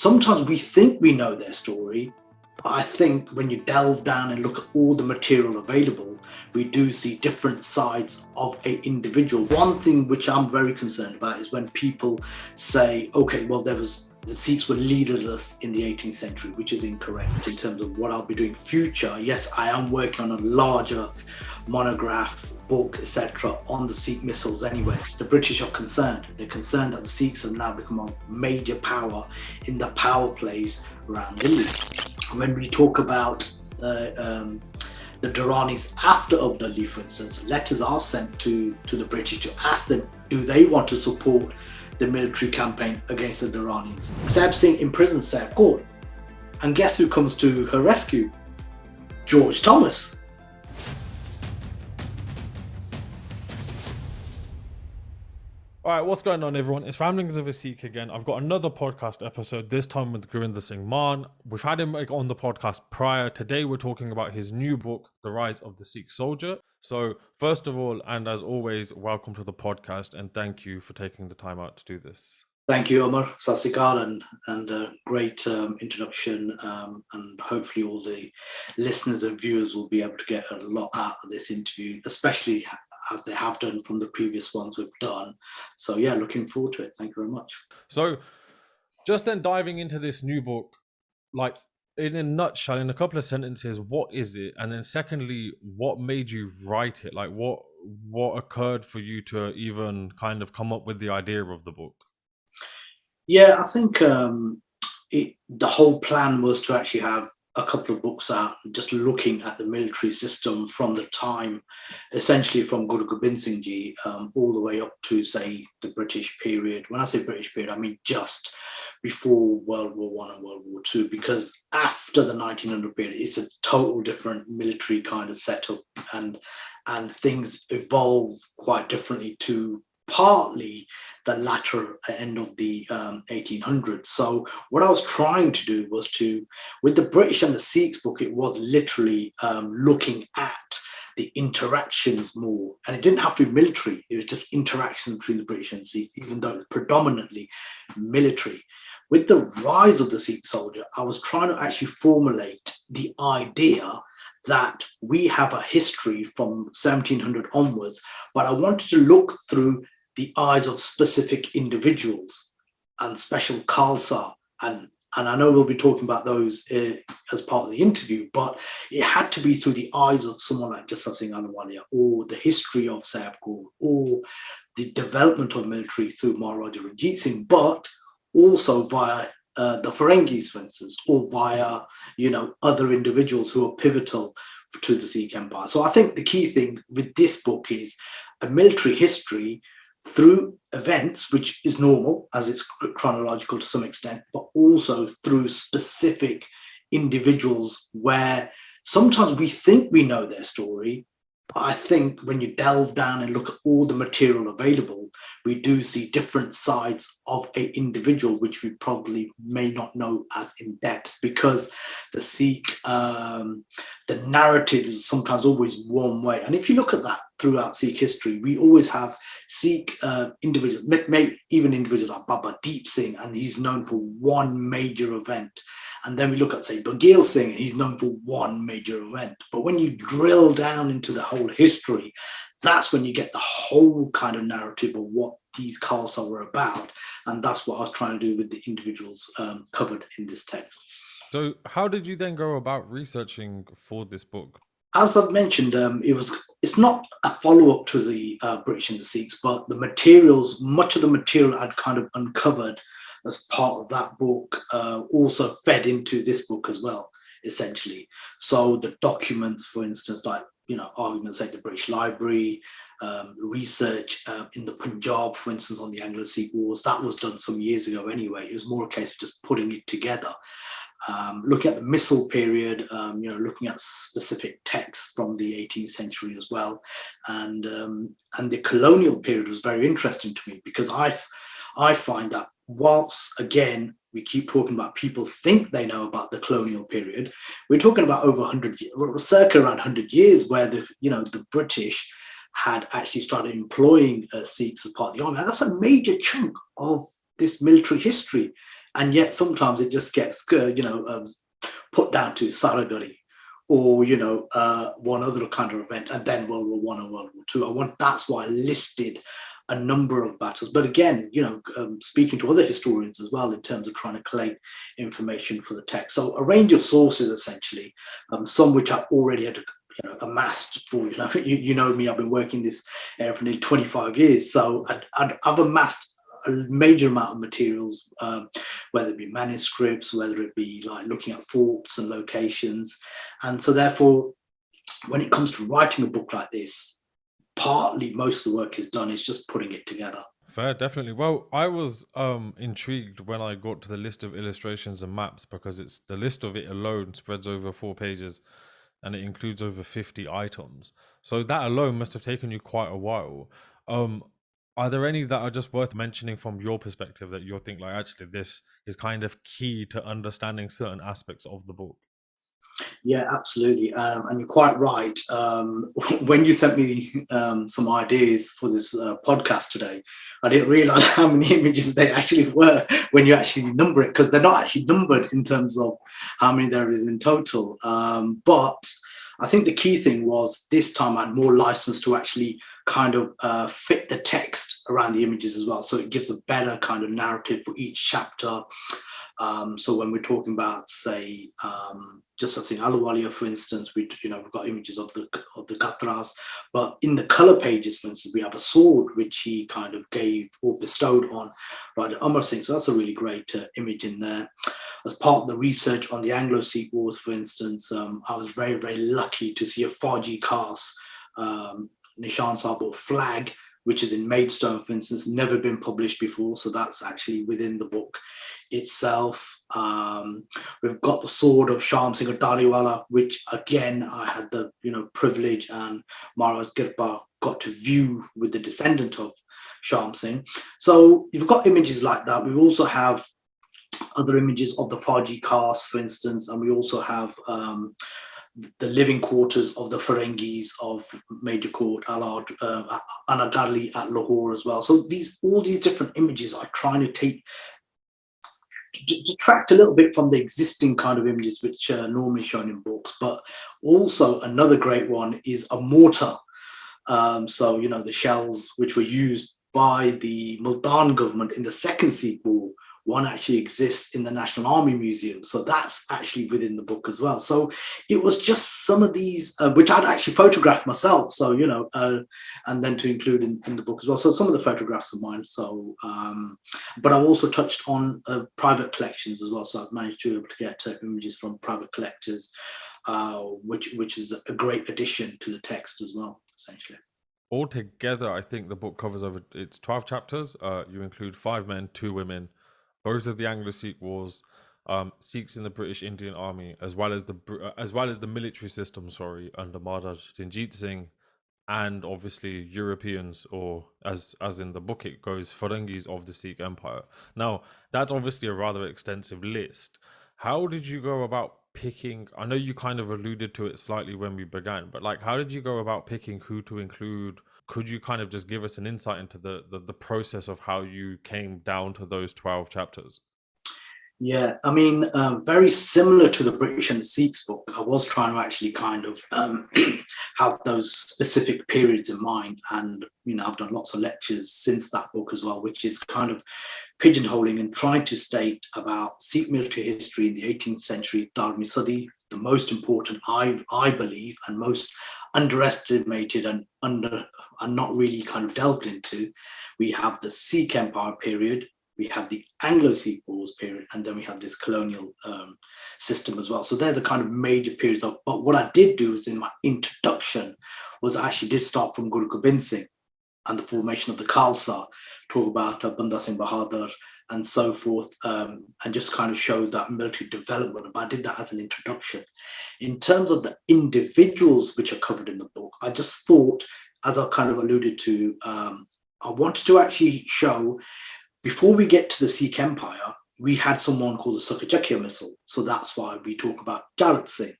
sometimes we think we know their story, but I think when you delve down and look at all the material available, we do see different sides of an individual. One thing which I'm very concerned about is when people say, okay, well, the Sikhs were leaderless in the 18th century, which is incorrect in terms of what I'll be doing future. Yes, I am working on a larger monograph, book, etc. on the Sikh Misls anyway. The British are concerned. They're concerned that the Sikhs have now become a major power in the power plays around the Middle East. When we talk about the Duranis after Abdali, for instance, letters are sent to the British to ask them, do they want to support the military campaign against the Duranis? Sada Singh imprisoned Sada Kaur. And guess who comes to her rescue? George Thomas. All right, what's going on, everyone? It's Ramblings of a Sikh again. I've got another podcast episode, this time with Gurinder Singh Mann. We've had him on the podcast prior. Today, we're talking about his new book, The Rise of the Sikh Soldier. So, first of all, and as always, welcome to the podcast, and thank you for taking the time out to do this. Thank you, Omar. Sat Sri Akal, and a great introduction, and hopefully all the listeners and viewers will be able to get a lot out of this interview, especially as they have done from the previous ones we've done. So yeah, looking forward to it. Thank you very much. So just then diving into this new book, like in a nutshell, in a couple of sentences, what is it? And then secondly, what made you write it? Like what occurred for you to even kind of come up with the idea of the book? Yeah, I think the whole plan was to actually have a couple of books out, just looking at the military system from the time, essentially from Guru Gobind Singh Ji all the way up to, say, the British period. When I say British period, I mean just before World War I and World War II, because after the 1900 period, it's a total different military kind of setup, and things evolve quite differently to partly the latter end of the 1800s. So what I was trying to do was with the British and the Sikhs book, it was literally looking at the interactions more. And it didn't have to be military. It was just interaction between the British and Sikhs, even though it was predominantly military. With the rise of the Sikh soldier, I was trying to actually formulate the idea that we have a history from 1700 onwards, but I wanted to look through the eyes of specific individuals and special Khalsa. And I know we'll be talking about those as part of the interview, but it had to be through the eyes of someone like Jassa Singh Ahluwalia, or the history of Sada Kaur, or the development of military through Maharaja Ranjit Singh, but also via the Ferengis, for instance, or via, other individuals who are pivotal to the Sikh Empire. So I think the key thing with this book is a military history through events, which is normal as it's chronological to some extent, but also through specific individuals where sometimes we think we know their story. But I think when you delve down and look at all the material available, we do see different sides of an individual, which we probably may not know as in depth, because the Sikh, the narrative is sometimes always one way. And if you look at that throughout Sikh history, we always have Sikh individuals, maybe even individuals like Baba Deep Singh, and he's known for one major event. And then we look at, say, Bagil Singh, and he's known for one major event. But when you drill down into the whole history, that's when you get the whole kind of narrative of what these Khalsa were about. And that's what I was trying to do with the individuals covered in this text. So how did you then go about researching for this book? As I've mentioned, it's not a follow-up to the British and the Sikhs, but much of the material I'd kind of uncovered as part of that book also fed into this book as well, essentially. So the documents, for instance, like, arguments like the British Library, research in the Punjab, for instance, on the Anglo-Sikh Wars, that was done some years ago anyway. It was more a case of just putting it together. Looking at the Misl period, looking at specific texts from the 18th century as well. And the colonial period was very interesting to me, because I find that whilst, again, we keep talking about people think they know about the colonial period, we're talking about over 100 years, circa around 100 years, where the British had actually started employing Sikhs as part of the army. And that's a major chunk of this military history. and yet sometimes it just gets put down to Saragari or one other kind of event, and then World War One and World War Two. That's why I listed a number of battles. But again, speaking to other historians as well in terms of trying to collate information for the text. So a range of sources essentially, some which I already had amassed for, me, I've been working this area for nearly 25 years. So I've amassed a major amount of materials, whether it be manuscripts, whether it be like looking at forts and locations. And so therefore, when it comes to writing a book like this, partly most of the work is done, it's just putting it together. Fair, definitely. Well, I was intrigued when I got to the list of illustrations and maps, because it's the list of it alone spreads over 4 pages and it includes over 50 items. So that alone must have taken you quite a while. Are there any that are just worth mentioning from your perspective that you think like, actually, this is kind of key to understanding certain aspects of the book? Yeah, absolutely. And you're quite right. When you sent me some ideas for this podcast today, I didn't realize how many images they actually were when you actually number it, because they're not actually numbered in terms of how many there is in total. But I think the key thing was this time I had more license to actually kind of fit the text around the images as well. So it gives a better kind of narrative for each chapter. So when we're talking about, say, Jassa Singh Ahluwalia, for instance, we've got images of the Gatras, but in the color pages, for instance, we have a sword which he kind of gave or bestowed on Raja Amar Singh. So that's a really great image in there. As part of the research on the Anglo-Sikh Wars, for instance, I was very, very lucky to see a Fauji Khas Nishan Sahib or flag, which is in Maidstone, for instance, never been published before. So that's actually within the book itself. We've got the sword of Shyam Singh Ahluwalia, which again, I had the privilege and Maharaj Girpa got to view with the descendant of Shyam Singh. So you've got images like that. We also have other images of the Fauji Khas, for instance, and we also have the living quarters of the Ferengis of Major Court, Alad, Anagarli at Lahore as well. So all these different images are trying to detract a little bit from the existing kind of images which are normally shown in books. But also another great one is a mortar. So, the shells which were used by the Multan government in the Second Sikh War, one actually exists in the National Army Museum. So that's actually within the book as well. So it was just some of these, which I'd actually photographed myself. So, and then to include in the book as well. So some of the photographs of mine. So, but I've also touched on private collections as well. So I've managed to be able to get images from private collectors, which is a great addition to the text as well, essentially. Altogether, I think the book covers it's 12 chapters. You include 5 men, 2 women, both of the Anglo-Sikh Wars, Sikhs in the British Indian Army, as well as the military system, under Maharaj Ranjit Singh, and obviously Europeans, or as in the book it goes, Ferengis of the Sikh Empire. Now, that's obviously a rather extensive list. How did you go about picking? I know you kind of alluded to it slightly when we began, but how did you go about picking who to include? Could you kind of just give us an insight into the process of how you came down to those 12 chapters? Yeah, I mean, very similar to the British and the Sikhs book, I was trying to actually kind of have those specific periods in mind. And, I've done lots of lectures since that book as well, which is kind of pigeonholing and trying to state about Sikh military history in the 18th century, Dharmi Sadi, the most important, I believe, and most underestimated and not really kind of delved into. We have the Sikh Empire period, we have the Anglo-Sikh Wars period, and then we have this colonial system as well. So they're the kind of major periods of, but what I did do is in my introduction was I actually did start from Guru Gobind Singh and the formation of the Khalsa, talk about Banda Singh Bahadur and so forth, and just kind of showed that military development. But I did that as an introduction. In terms of the individuals which are covered in the book, I just thought, as I kind of alluded to, I wanted to actually show, before we get to the Sikh Empire, we had someone called the Sukerchakia Misls. So that's why we talk about Charat Singh.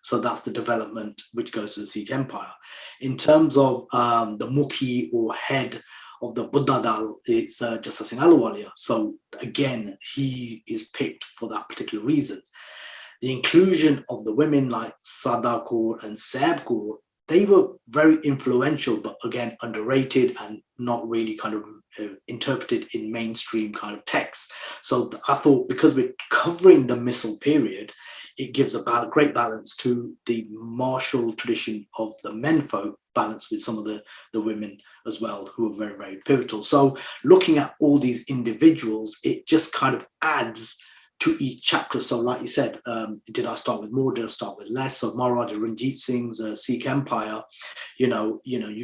So that's the development which goes to the Sikh Empire. In terms of the Mukhi or head of the Buddha Dal, it's Jassa Singh Ahluwalia. So again, he is picked for that particular reason. The inclusion of the women like Sada Kaur and Sada Kaur, they were very influential, but again, underrated and not really kind of interpreted in mainstream kind of texts. So I thought, because we're covering the Misl period, it gives a great balance to the martial tradition of the menfolk, balanced with some of the women as well, who are very, very pivotal. So looking at all these individuals, it just kind of adds to each chapter. So like you said, did I start with more, did I start with less? So Maharajah Ranjit Singh's Sikh Empire, you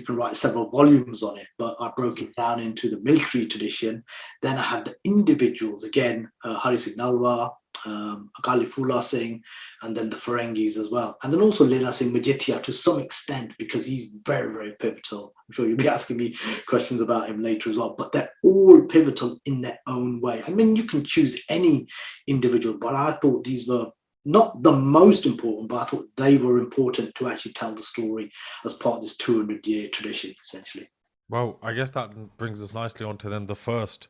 can write several volumes on it, but I broke it down into the military tradition. Then I had the individuals, again, Hari Singh Nalwa, Akali Phula Singh, and then the Ferengis as well. And then also Lehna Singh Majithia to some extent, because he's very, very pivotal. I'm sure you'll be asking me questions about him later as well, but they're all pivotal in their own way. I mean, you can choose any individual, but I thought these were not the most important, but I thought they were important to actually tell the story as part of this 200-year tradition, essentially. Well, I guess that brings us nicely on to then the first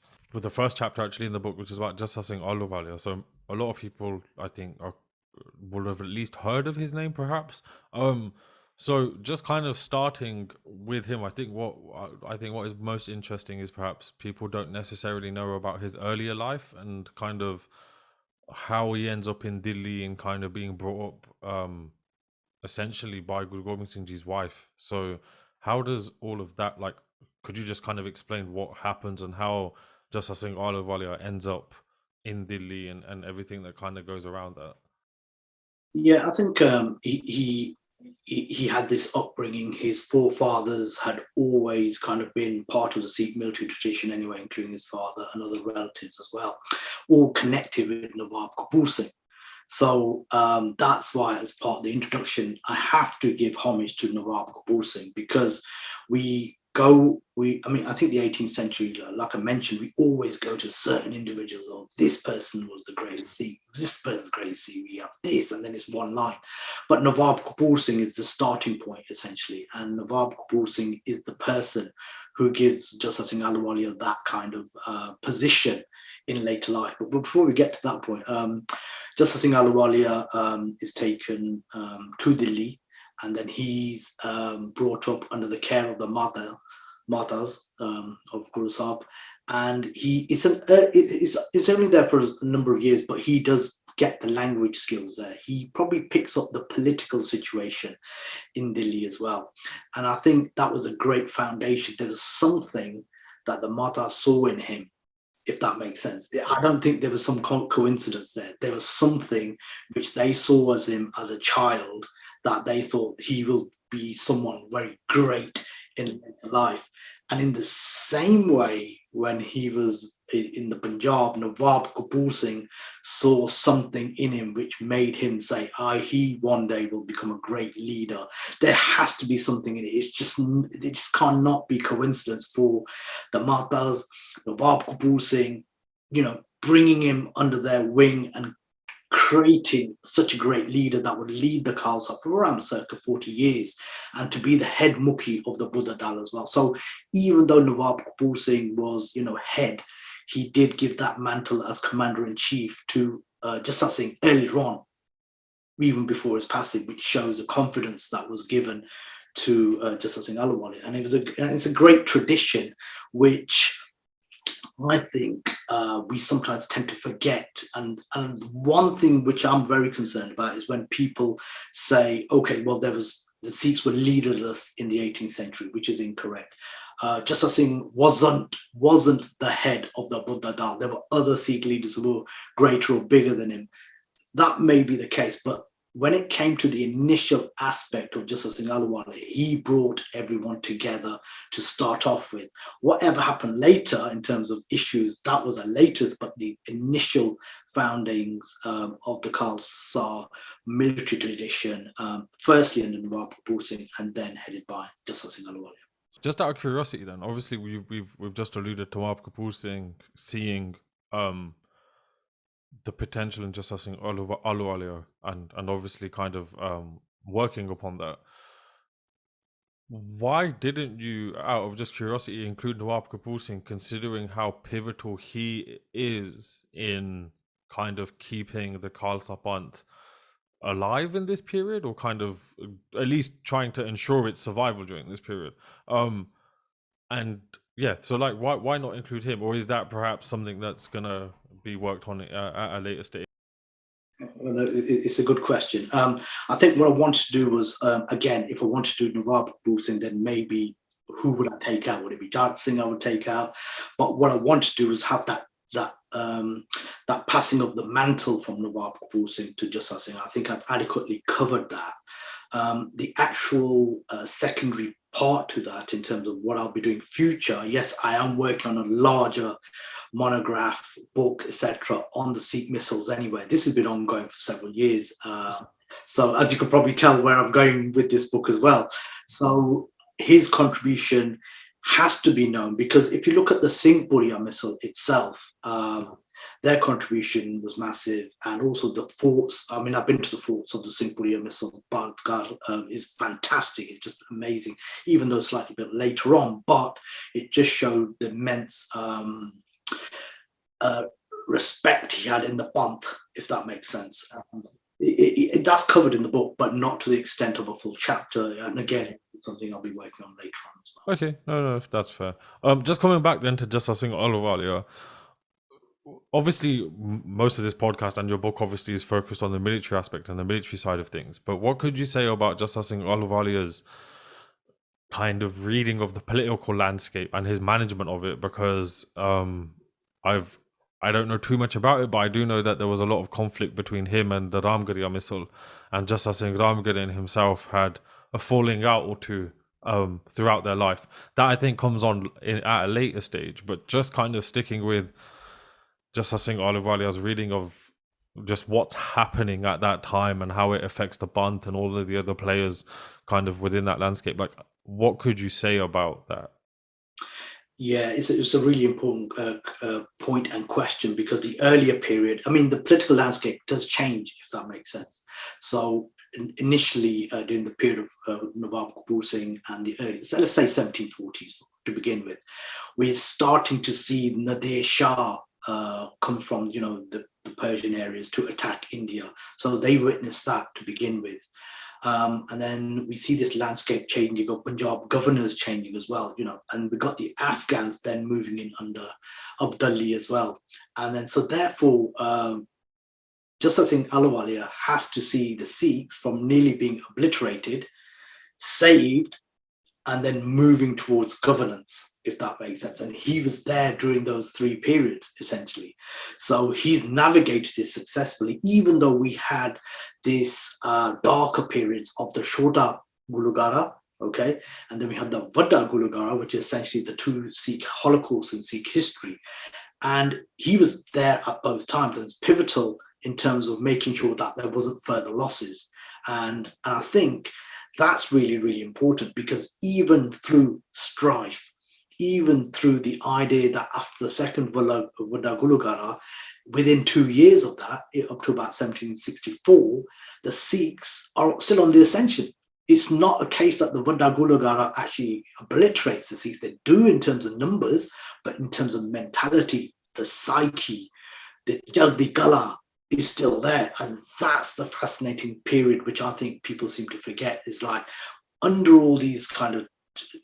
chapter actually in the book, which is about Jassa Singh Ahluwalia. So a lot of people, I think, will have at least heard of his name, perhaps. So just kind of starting with him, I think what is most interesting is perhaps people don't necessarily know about his earlier life and kind of how he ends up in Delhi and kind of being brought up essentially by Guru Gobind Singh Ji's wife. So how does all of that, like, could you just kind of explain what happens and how Jassa Singh Ahluwalia ends up in Delhi and everything that kind of goes around that? Yeah, I think he had this upbringing. His forefathers had always kind of been part of the Sikh military tradition anyway, including his father and other relatives as well, all connected with Nawab Kapur Singh. So that's why, as part of the introduction, I have to give homage to Nawab Kapur Singh, because I think the 18th century, like I mentioned, we always go to certain individuals. Oh, this person was the greatest Sikh, this person's greatest Sikh, we have this, and then it's one line. But Nawab Kapur Singh is the starting point, essentially. And Nawab Kapur Singh is the person who gives Jassa Singh Ahluwalia that kind of position in later life. But before we get to that point, Jassa Singh Ahluwalia is taken to Delhi, and then he's brought up under the care of the Matas of Guru Sahib. And it's only there for a number of years, but he does get the language skills there. He probably picks up the political situation in Delhi as well. And I think that was a great foundation. There's something that the Matas saw in him, if that makes sense. I don't think there was some coincidence there. There was something which they saw as him as a child, that they thought he will be someone very great in life. And in the same way, when he was in the Punjab, Nawab Kapur Singh saw something in him which made him say, he one day will become a great leader. There has to be something in it. It just cannot be coincidence for the Matas, Nawab Kapur Singh, bringing him under their wing and creating such a great leader that would lead the Khalsa for around circa 40 years, and to be the head Mukhi of the Buddha Dal as well. So even though Nawab Kapur Singh was, head, he did give that mantle as commander-in-chief to Jassa Singh earlier on, even before his passing, which shows the confidence that was given to Jassa Singh Ahluwalia. And it's a great tradition, which I think we sometimes tend to forget. And one thing which I'm very concerned about is when people say, okay, well, the Sikhs were leaderless in the 18th century, which is incorrect. Jassa Singh wasn't the head of the Buddha Dal. There were other Sikh leaders who were greater or bigger than him. That may be the case, but when it came to the initial aspect of Jassa Singh Ahluwalia, he brought everyone together to start off with. Whatever happened later in terms of issues, that was a latest, but the initial foundings of the Khalsa military tradition, firstly under Nawab Kapur Singh and then headed by Jassa Singh Ahluwalia. Just out of curiosity, then, obviously we've just alluded to Nawab Kapur Singh seeing the potential in Jassa Singh Ahluwalia and obviously kind of working upon that. Why didn't you, out of just curiosity, include Nawab Kapur Singh, considering how pivotal he is in kind of keeping the Khalsa Panth alive in this period, or kind of at least trying to ensure its survival during this period? And yeah, so like, why not include him, or is that perhaps something that's gonna be worked on at a later stage? Well, it's a good question. I think what I wanted to do was, again, if I wanted to do Nawab Kapur Singh, then maybe who would I take out? Would it be Charat Singh I would take out? But what I wanted to do was have that passing of the mantle from Nawab Kapur Singh to Jassa Singh. I think I've adequately covered that. The actual secondary part to that, in terms of what I'll be doing future, yes, I am working on a larger monograph, book, etc., on the Sikh Misls anyway. This has been ongoing for several years. So as you can probably tell where I'm going with this book as well. So his contribution has to be known, because if you look at the Singh Misl itself, their contribution was massive, and also the forts. I mean, I've been to the forts of the Singh Misl. Badgar is fantastic. It's just amazing, even though slightly a bit later on, but it just showed the immense respect he had in the Panth, if that makes sense. That's covered in the book, but not to the extent of a full chapter. And again, it's something I'll be working on later on as well. Okay, no, that's fair. Just coming back then to Jassa Singh Ahluwalia. Obviously, most of this podcast and your book obviously is focused on the military aspect and the military side of things. But what could you say about Jassa Singh Ahluwalia's kind of reading of the political landscape and his management of it? Because I don't know too much about it, but I do know that there was a lot of conflict between him and the Ramgarhia Misl, and Jassa Singh Ramgarhia himself had a falling out or two throughout their life. That I think comes on at a later stage, but just kind of sticking with Jassa Singh Ahluwalia's reading of just what's happening at that time and how it affects the Panth and all of the other players kind of within that landscape. Like, what could you say about that? Yeah, it's a really important point and question, because the earlier period, I mean, the political landscape does change, if that makes sense. So initially, during the period of Nawab Kapur Singh and the early, so let's say 1740s to begin with, we're starting to see Nadir Shah come from, the Persian areas to attack India. So they witnessed that to begin with. And then we see this landscape changing, of Punjab governors changing as well, and we got the Afghans then moving in under Abdali as well. And then, so therefore, Jassa Singh Ahluwalia has to see the Sikhs from nearly being obliterated, saved, and then moving towards governance, if that makes sense. And he was there during those three periods, essentially. So he's navigated this successfully, even though we had this darker periods of the Shoda Gulugara, okay? And then we had the Vada Gulugara, which is essentially the two Sikh holocausts in Sikh history. And he was there at both times, and it's pivotal in terms of making sure that there wasn't further losses. And I think that's really, really important, because even through strife, even through the idea that after the second Vada Gulugara, within 2 years of that, up to about 1764, the Sikhs are still on the ascension. It's not a case that the Vada Gulugara actually obliterates the Sikhs. They do in terms of numbers, but in terms of mentality, the psyche, the Jaldi Kala is still there. And that's the fascinating period, which I think people seem to forget, is like, under all these kind of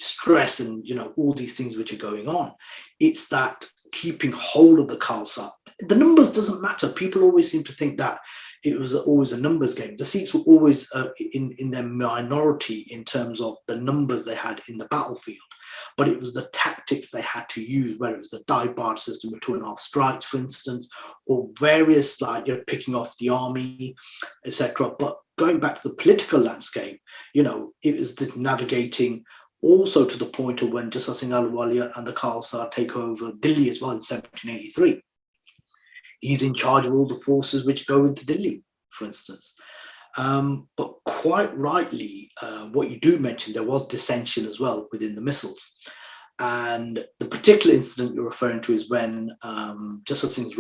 stress and all these things which are going on, it's that keeping hold of the Khalsa. The numbers doesn't matter. People always seem to think that it was always a numbers game. The Sikhs were always in their minority in terms of the numbers they had in the battlefield, but it was the tactics they had to use, whether it was the die-bar system with 2.5 strikes, for instance, or various, like, picking off the army, etc. But going back to the political landscape, it was the navigating, also to the point of when Jassa Singh Ahluwalia and the Khalsa take over Delhi as well in 1783. He's in charge of all the forces which go into Delhi, for instance. But quite rightly, what you do mention, there was dissension as well within the Misls. And the particular incident you're referring to is when Jassa Singh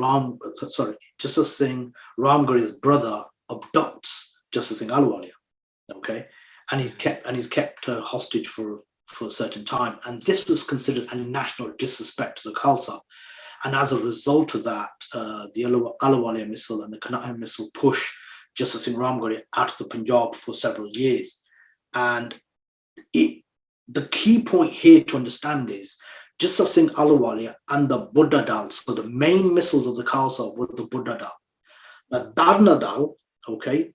Ramgarhia's brother abducts Jassa Singh Ahluwalia. Okay, and he's kept hostage for for a certain time. And this was considered a national disrespect to the Khalsa. And as a result of that, the Ahluwalia Misl and the Kanai Misl push Jassa Singh Ahluwalia out of the Punjab for several years. And the key point here to understand is Jassa Singh Ahluwalia and the Buddha Dal, so the main Misls of the Khalsa were the Buddha Dal. The Darna Dal, okay,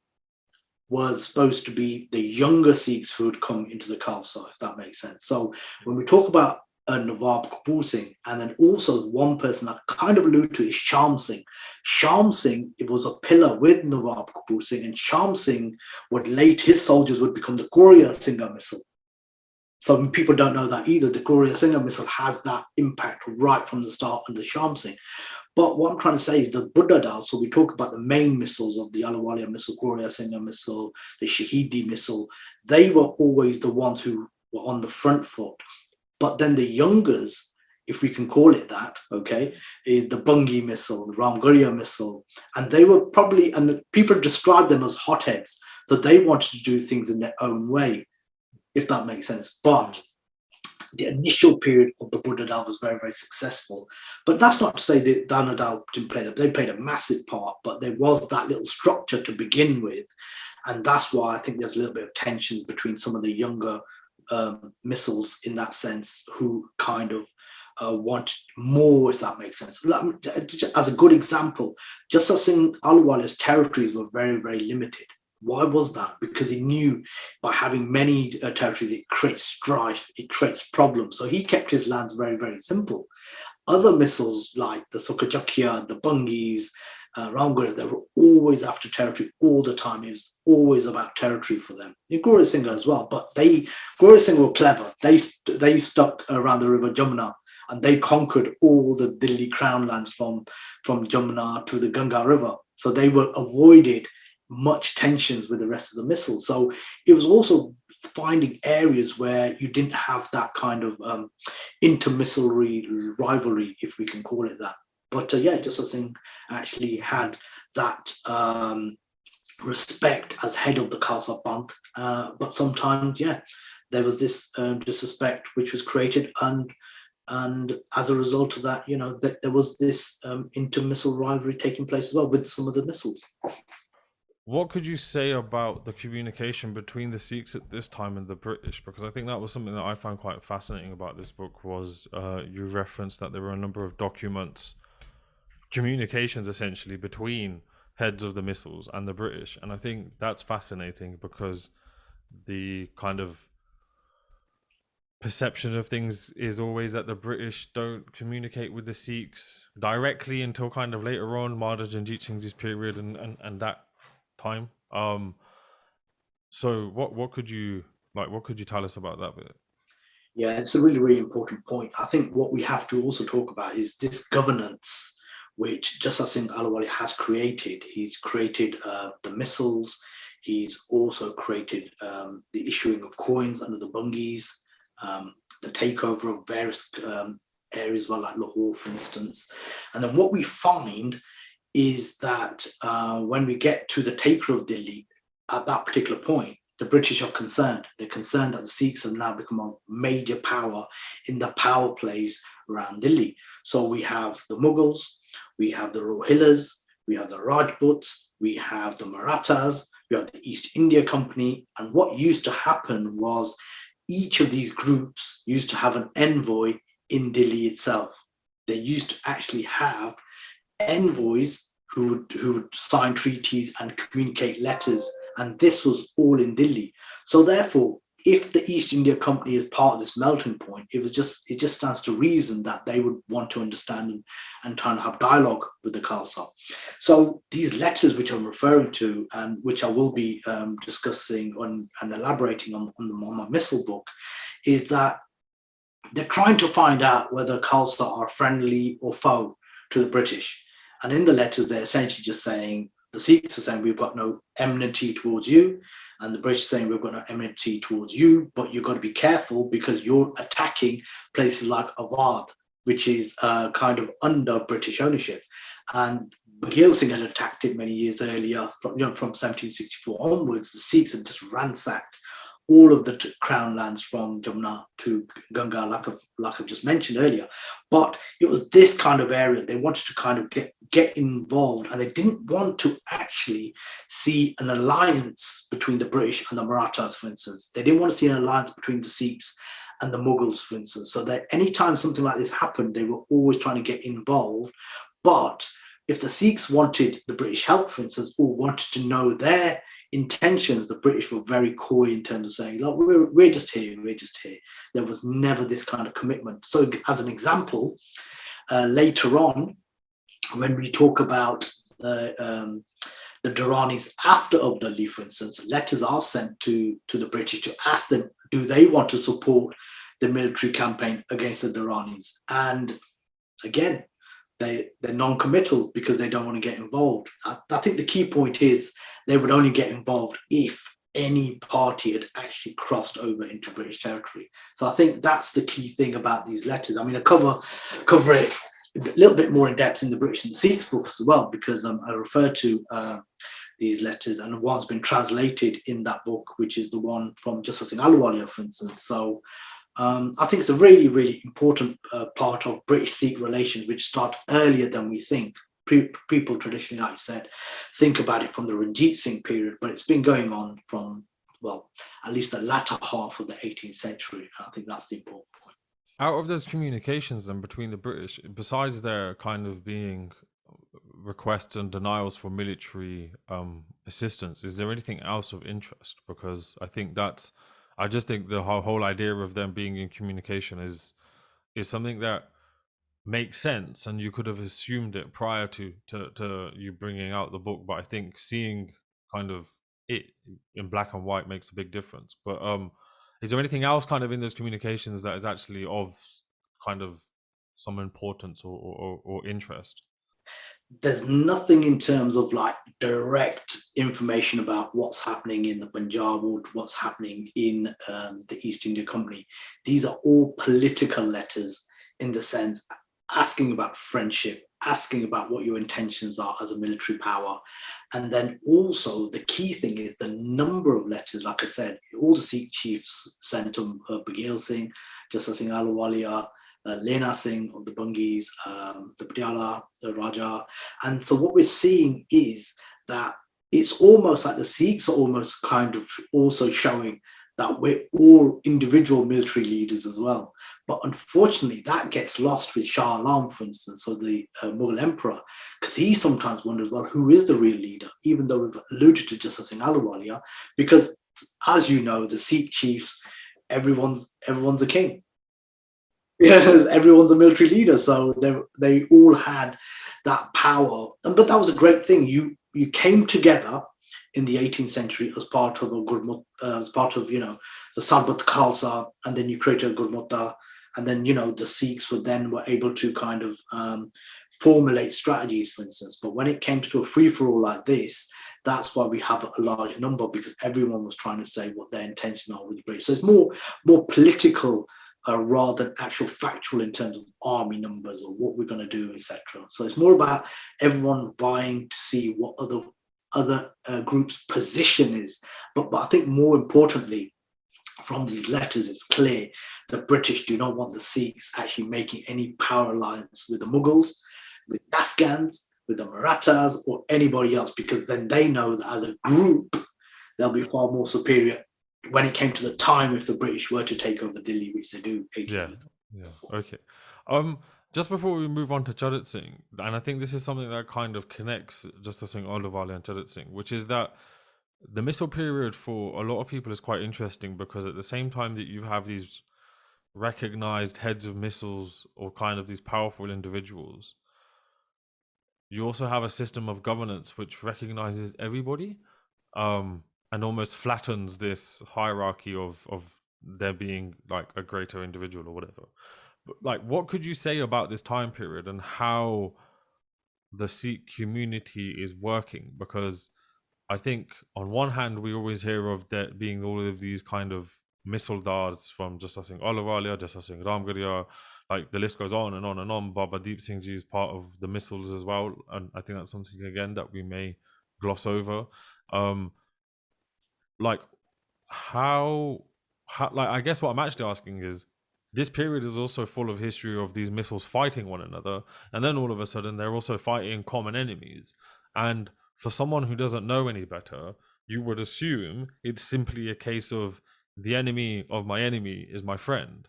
was supposed to be the younger Sikhs who would come into the Khalsa, if that makes sense. So when we talk about Nawab Kapur Singh, and then also one person that kind of alluded to is Sham Singh. Sham Singh, it was a pillar with Nawab Kapur Singh, and Sham Singh would his soldiers would become the Gurinder Singh Misl. Some people don't know that either. The Gurinder Singh Misl has that impact right from the start under Sham Singh. But what I'm trying to say is the Buddha Dal, so we talk about the main Misls of the Ahluwalia Misl, Gurinder Singh Misl, the Shahidi Misl, they were always the ones who were on the front foot. But then the youngers, if we can call it that, okay, is the Bungi Misl, the Ramgarhia Misl, and they were probably, and the people described them as hotheads, so they wanted to do things in their own way, if that makes sense. But the initial period of the Buddha Dal was very, very successful. But that's not to say that Dana Dal didn't play that. They played a massive part, but there was that little structure to begin with. And that's why I think there's a little bit of tension between some of the younger Misls in that sense, who kind of wanted more, if that makes sense. As a good example, Jassa Singh Ahluwalia's territories were very, very limited. Why was that? Because he knew by having many territories, it creates strife, it creates problems. So he kept his lands very, very simple. Other Misls like the Sukerchakia, the Bungis, Ramgarhia, they were always after territory all the time. It was always about territory for them. Gurinder Singh as well, but Gurinder Singh were clever. They stuck around the river Jamuna, and they conquered all the Delhi crown lands from Jamuna to the Ganga River. So they were avoided much tensions with the rest of the Misls. So it was also finding areas where you didn't have that kind of intermissilary rivalry, if we can call it that. But Jassa Singh actually had that respect as head of the Khalsa Panth. But sometimes, there was this disrespect which was created, and as a result of that, there was this intermissile rivalry taking place as well with some of the Misls. What could you say about the communication between the Sikhs at this time and the British? Because I think that was something that I found quite fascinating about this book, was you referenced that there were a number of documents, communications essentially between heads of the Misls and the British. And I think that's fascinating because the kind of perception of things is always that the British don't communicate with the Sikhs directly until kind of later on, Maharaja Ranjit Singh's period and that time. So what could you tell us about that bit? Yeah, it's a really, really important point. I think what we have to also talk about is this governance which Jassa Singh Ahluwalia has created. He's created the Misls. He's also created the issuing of coins under the Bungis, the takeover of various areas, well, like Lahore, for instance. And then what we find is that when we get to the takeover of Delhi, at that particular point, the British are concerned. They're concerned that the Sikhs have now become a major power in the power plays around Delhi. So we have the Mughals, we have the Rohillas, we have the Rajputs, we have the Marathas, we have the East India Company. And what used to happen was each of these groups used to have an envoy in Delhi itself. They used to actually have envoys who would sign treaties and communicate letters, and this was all in Delhi. So therefore, if the East India Company is part of this melting point, it just stands to reason that they would want to understand and try and have dialogue with the Khalsa. So these letters which I'm referring to, and which I will be discussing and elaborating on my Misl book, is that they're trying to find out whether Khalsa are friendly or foe to the British. And in the letters, they're essentially just saying, the Sikhs are saying, we've got no enmity towards you. And the British are saying, we've got no enmity towards you, but you've got to be careful because you're attacking places like Awadh, which is kind of under British ownership. And Baghel Singh had attacked it many years earlier, from 1764 onwards. The Sikhs had just ransacked all of the crown lands from Jamna to Ganga, like I've just mentioned earlier. But it was this kind of area they wanted to kind of get involved, and they didn't want to actually see an alliance between the British and the Marathas, for instance. They didn't want to see an alliance between the Sikhs and the Mughals, for instance. So that anytime something like this happened, they were always trying to get involved. But if the Sikhs wanted the British help, for instance, or wanted to know their intentions, the British were very coy in terms of saying, look, we're just here, we're just here. There was never this kind of commitment. So as an example, later on, when we talk about the Duranis after Abdali, for instance, letters are sent to the British to ask them, do they want to support the military campaign against the Duranis? And again, they're non-committal because they don't want to get involved. I think the key point is they would only get involved if any party had actually crossed over into British territory. So I think that's the key thing about these letters. I mean, I cover it a little bit more in depth in the British and Sikhs books as well, because I refer to these letters, and one's been translated in that book, which is the one from Jassa Singh Ahluwalia, for instance. So I think it's a really, really important part of British-Sikh relations, which start earlier than we think. People traditionally, like you said, think about it from the Ranjit Singh period, but it's been going on from, well, at least the latter half of the 18th century. I think that's the important point. Out of those communications then between the British, besides their kind of being requests and denials for military assistance, is there anything else of interest? Because I just think the whole idea of them being in communication is something that makes sense, and you could have assumed it prior to you bringing out the book. But I think seeing kind of it in black and white makes a big difference. But is there anything else kind of in those communications that is actually of kind of some importance or interest? There's nothing in terms of like direct information about what's happening in the Punjab or what's happening in the East India Company. These are all political letters, in the sense asking about friendship, asking about what your intentions are as a military power. And then also the key thing is the number of letters. Like I said, all the Sikh chiefs sent them, Gurinder Singh, Jassa Singh Ahluwalia, Lehna Singh of the Bungis, the Patiala, the Raja. And so what we're seeing is that it's almost like the Sikhs are almost kind of also showing that we're all individual military leaders as well. But unfortunately, that gets lost with Shah Alam, for instance, or the Mughal emperor, because he sometimes wonders, well, who is the real leader? Even though we've alluded to Jassa Singh Ahluwalia, because as you know, the Sikh chiefs, everyone's a king. Yes, everyone's a military leader, so they all had that power. But that was a great thing. You came together in the 18th century as part of a Gurmat, as part of the Sarbat Khalsa, and then you created a Gurmata, and then the Sikhs were able to kind of formulate strategies, for instance. But when it came to a free for all like this, that's why we have a large number, because everyone was trying to say what their intentions are with the British. So it's more political rather than actual factual in terms of army numbers or what we're going to do, etc. So it's more about everyone vying to see what other groups' position is. But I think more importantly, from these letters, it's clear the British do not want the Sikhs actually making any power alliance with the Mughals, with Afghans, with the Marathas, or anybody else, because then they know that as a group, they'll be far more superior when it came to the time if the British were to take over Delhi, which they do. Yeah. Okay. Just before we move on to Charat Singh, and I think this is something that kind of connects Jassa Singh Ahluwalia and Charat Singh, which is that the Misl period for a lot of people is quite interesting, because at the same time that you have these recognized heads of Misls or kind of these powerful individuals, you also have a system of governance which recognizes everybody, and almost flattens this hierarchy of there being like a greater individual or whatever. But like, what could you say about this time period and how the Sikh community is working? Because I think on one hand we always hear of there being all of these kind of misildars from Jassa Singh Ahluwalia, Jassa Singh Ramgarhia, like the list goes on and on and on. Baba Deep Singh Ji is part of the Misls as well, and I think that's something again that we may gloss over. Like, how like, I guess what I'm actually asking is, this period is also full of history of these Misls fighting one another, and then all of a sudden they're also fighting common enemies. And for someone who doesn't know any better, you would assume it's simply a case of the enemy of my enemy is my friend.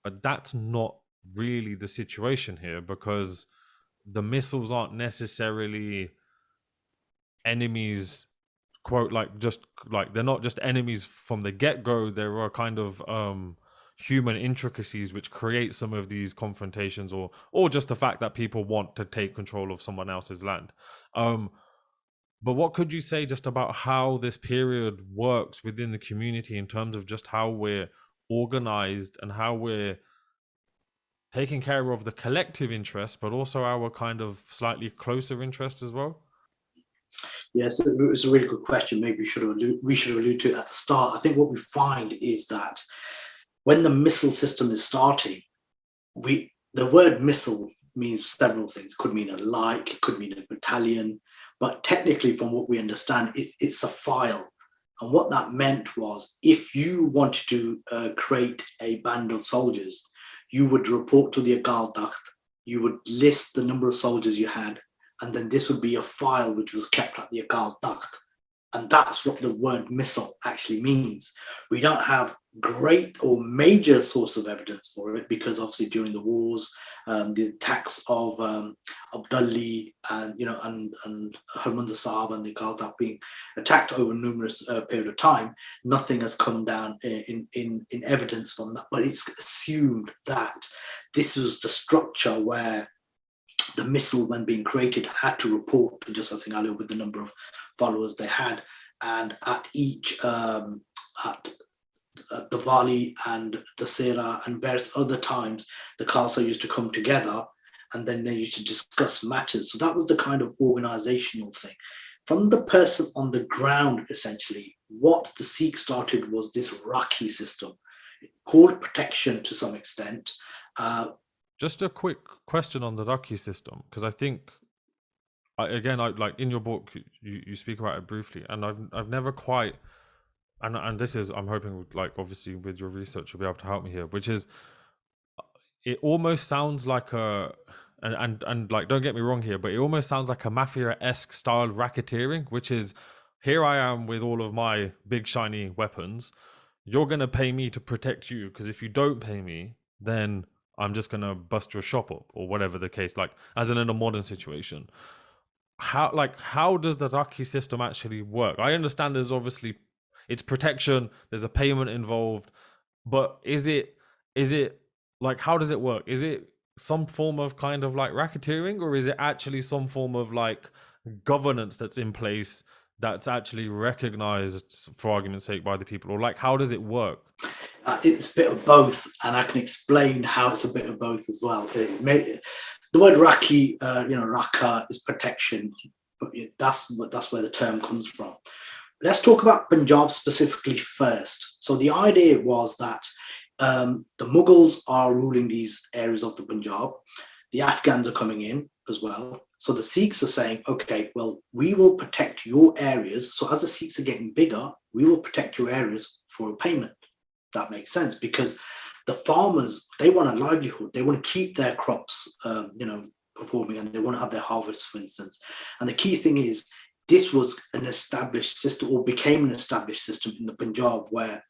But that's not really the situation here, because the Misls aren't necessarily enemies, quote, like, just like, they're not just enemies from the get-go. There are kind of human intricacies which create some of these confrontations, or just the fact that people want to take control of someone else's land. But what could you say just about how this period works within the community in terms of just how we're organized and how we're taking care of the collective interest, but also our kind of slightly closer interest as well? Yes, it's a really good question. Maybe we should allude to it at the start. I think what we find is that when the missile system is starting, the word missile means several things. It could mean a like, it could mean a battalion, but technically, from what we understand, it's a file. And what that meant was, if you wanted to create a band of soldiers, you would report to the Akal, you would list the number of soldiers you had, and then this would be a file which was kept at the Akal. And that's what the word missile actually means. We don't have great or major source of evidence for it, because obviously during the wars, the attacks of Abdali and Harmandir Sahib and the Galdar being attacked over numerous period of time, nothing has come down in evidence from that. But it's assumed that this was the structure where the missile, when being created, had to report to Jassa Singh Ahluwalia with the number of followers they had, and at each at Diwali and Dussehra and various other times, the Khalsa used to come together and then they used to discuss matters. So that was the kind of organizational thing. From the person on the ground, essentially, what the Sikhs started was this rakhi system, called protection to some extent. Just a quick question on the rakhi system, because I think, again, I like in your book you speak about it briefly, and I've never quite, and this is, I'm hoping, like, obviously with your research you'll be able to help me here, which is, it almost sounds like a, and like, don't get me wrong here, but it almost sounds like a mafia-esque style racketeering, which is, here I am with all of my big shiny weapons, you're gonna pay me to protect you, because if you don't pay me, then I'm just gonna bust your shop up, or whatever the case, like, as in a modern situation. How does the rakhi system actually work? I understand there's obviously, it's protection, there's a payment involved, but is it like, how does it work? Is it some form of kind of like racketeering, or is it actually some form of like governance that's in place that's actually recognized, for argument's sake, by the people? Or like, how does it work? It's a bit of both, and I can explain how it's a bit of both as well. The word Rakhi, Raka is protection, but that's where the term comes from. Let's talk about Punjab specifically first. So the idea was that the Mughals are ruling these areas of the Punjab. The Afghans are coming in as well. So the Sikhs are saying, okay, well, we will protect your areas. So as the Sikhs are getting bigger, we will protect your areas for a payment. That makes sense, because the farmers, they want a livelihood. They want to keep their crops, performing, and they want to have their harvests, for instance. And the key thing is, this was an established system, or became an established system in the Punjab, where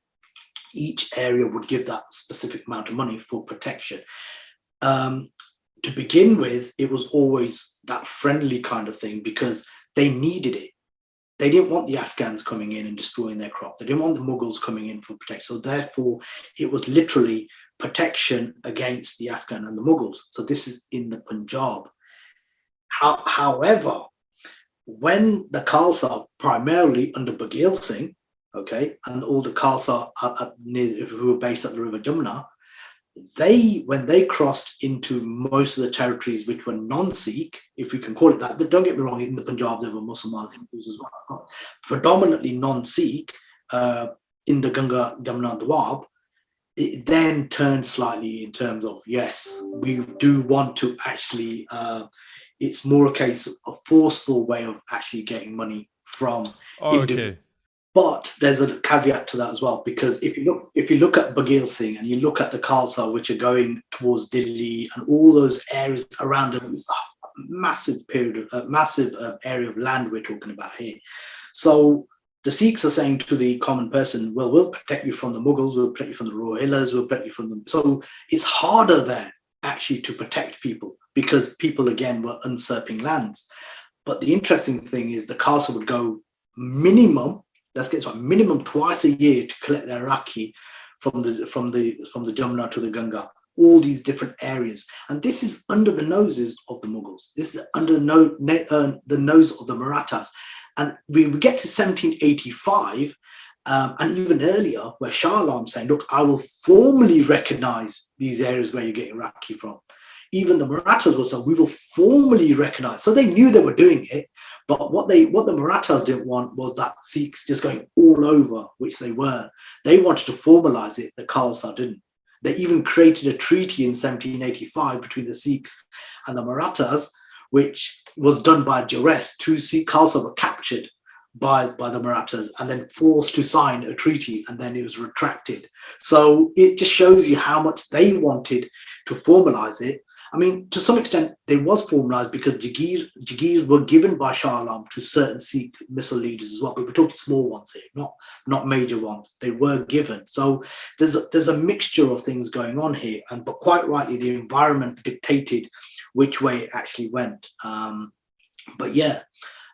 each area would give that specific amount of money for protection. To begin with, it was always that friendly kind of thing, because they needed it. They didn't want the Afghans coming in and destroying their crop. They didn't want the Mughals coming in for protection. So therefore, it was literally protection against the Afghan and the Mughals. So this is in the Punjab. However, when the Khalsa, primarily under Baghel Singh, okay, and all the Khalsa who were based at the River Jamuna, when they crossed into most of the territories which were non-Sikh, if we can call it that, don't get me wrong, in the Punjab there were Muslims as well, predominantly non-Sikh, in the Ganga, Jamuna, Doab, it then turned slightly in terms of, yes, we do want to actually, it's more a case of a forceful way of actually getting money from Oh, okay. But there's a caveat to that as well, because if you look at Bagheera Singh and you look at the Khalsa, which are going towards Delhi and all those areas around it, it's a massive area of land we're talking about here. So the Sikhs are saying to the common person, well, we'll protect you from the Mughals, we'll protect you from the Rohillas, we'll protect you from them. So it's harder there actually to protect people, because people, again, were usurping lands. But the interesting thing is the Khalsa would go minimum, let's get to minimum twice a year to collect their rakhi from the Jamuna to the Ganga, all these different areas. And this is under the noses of the Mughals. This is under the nose of the Marathas. And we get to 1785, and even earlier, where Shah Alam's saying, look, I will formally recognize these areas where you're getting rakhi from. Even the Marathas will say, we will formally recognize. So they knew they were doing it, but what the Marathas didn't want was that Sikhs just going all over, which they were. They wanted to formalize it, the Khalsa didn't. They even created a treaty in 1785 between the Sikhs and the Marathas, which was done by duress. Two Sikh Khalsa were captured by the Marathas and then forced to sign a treaty, and then it was retracted. So it just shows you how much they wanted to formalize it. I mean, to some extent, they was formalized because Jagirs were given by Shah Alam to certain Sikh Misl leaders as well. But we're talking small ones here, not major ones. They were given. So there's a mixture of things going on here. But quite rightly, the environment dictated which way it actually went. But yeah,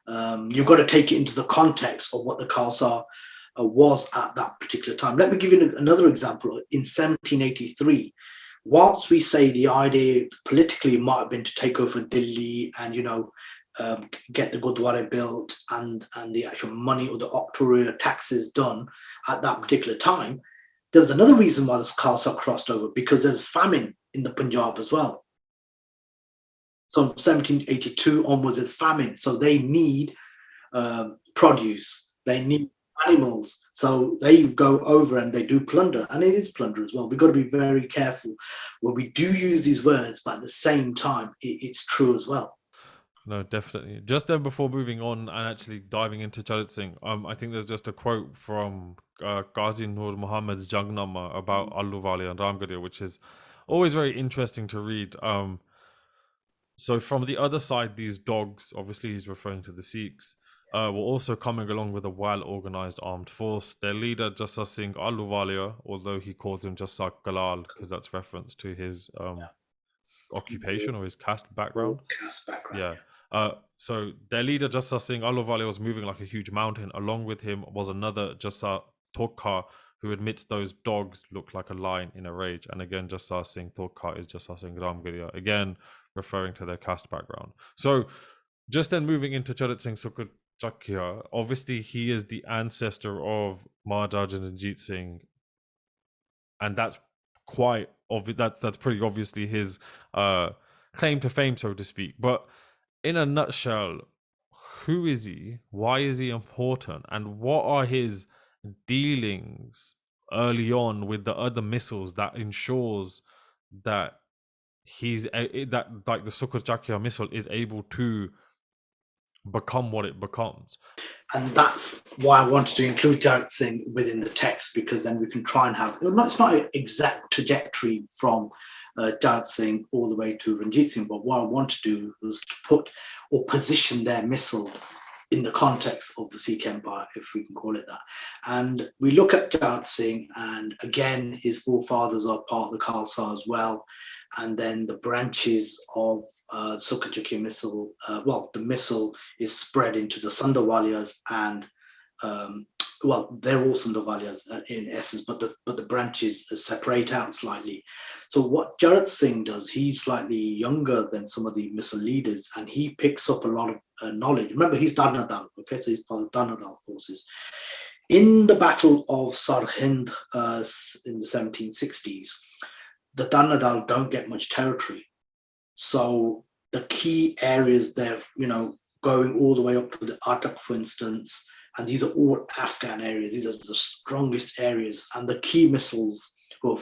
you've got to take it into the context of what the Khalsa was at that particular time. Let me give you another example. In 1783, whilst we say the idea politically might have been to take over Delhi and, get the Gurdwara built and the actual money or the octroi taxes done at that particular time, there was another reason why the Khalsa crossed over, because there was famine in the Punjab as well. So 1782 onwards, it's famine. So they need produce, they need animals. So they go over and they do plunder, and it is plunder as well. We've got to be very careful when we do use these words, but at the same time, it's true as well. No, definitely. Just then, before moving on and actually diving into Charat Singh, I think there's just a quote from Qazi Nur Muhammad's Jangnama about Ahluwalia and Ramgarhia, which is always very interesting to read. So from the other side, these dogs, obviously he's referring to the Sikhs, were also coming along with a well-organized armed force. Their leader, Jassa Singh Ahluwalia, although he calls him Jassa Kalal, because that's reference to his occupation or his caste background. Yeah. So their leader, Jassa Singh Ahluwalia, was moving like a huge mountain. Along with him was another Jassa Tokka, who admits those dogs look like a lion in a rage. And again, Jassa Singh Tokka is Jassa Singh Ramgarhia, again referring to their caste background. So just then moving into Charat Singh Sukerchakia, obviously he is the ancestor of Maharaja Ranjit Singh, and that's quite obvious. That's pretty obviously his claim to fame, so to speak. But in a nutshell, who is he? Why is he important? And what are his dealings early on with the other Misls that ensures that that like the Sukerchakia Misl is able to become what it becomes? And that's why I wanted to include Charat Singh within the text, because then we can try and have, it's not an exact trajectory from Charat Singh all the way to Ranjit Singh, but what I want to do was to put or position their Misl in the context of the Sikh Empire, if we can call it that. And we look at Charat Singh, and again, his forefathers are part of the Khalsa as well. And then the branches of Sukerchakia Misl, the Misl is spread into the Sandawalias, and they're all Sandawalias in essence, but the branches separate out slightly. So what Charat Singh does, he's slightly younger than some of the Misl leaders, and he picks up a lot of knowledge. Remember, he's Danadal, okay? So he's part of the Danadal forces. In the Battle of Sarhind in the 1760s, the Danadal don't get much territory. So the key areas they're, going all the way up to the Atak, for instance, and these are all Afghan areas. These are the strongest areas. And the key Misls who are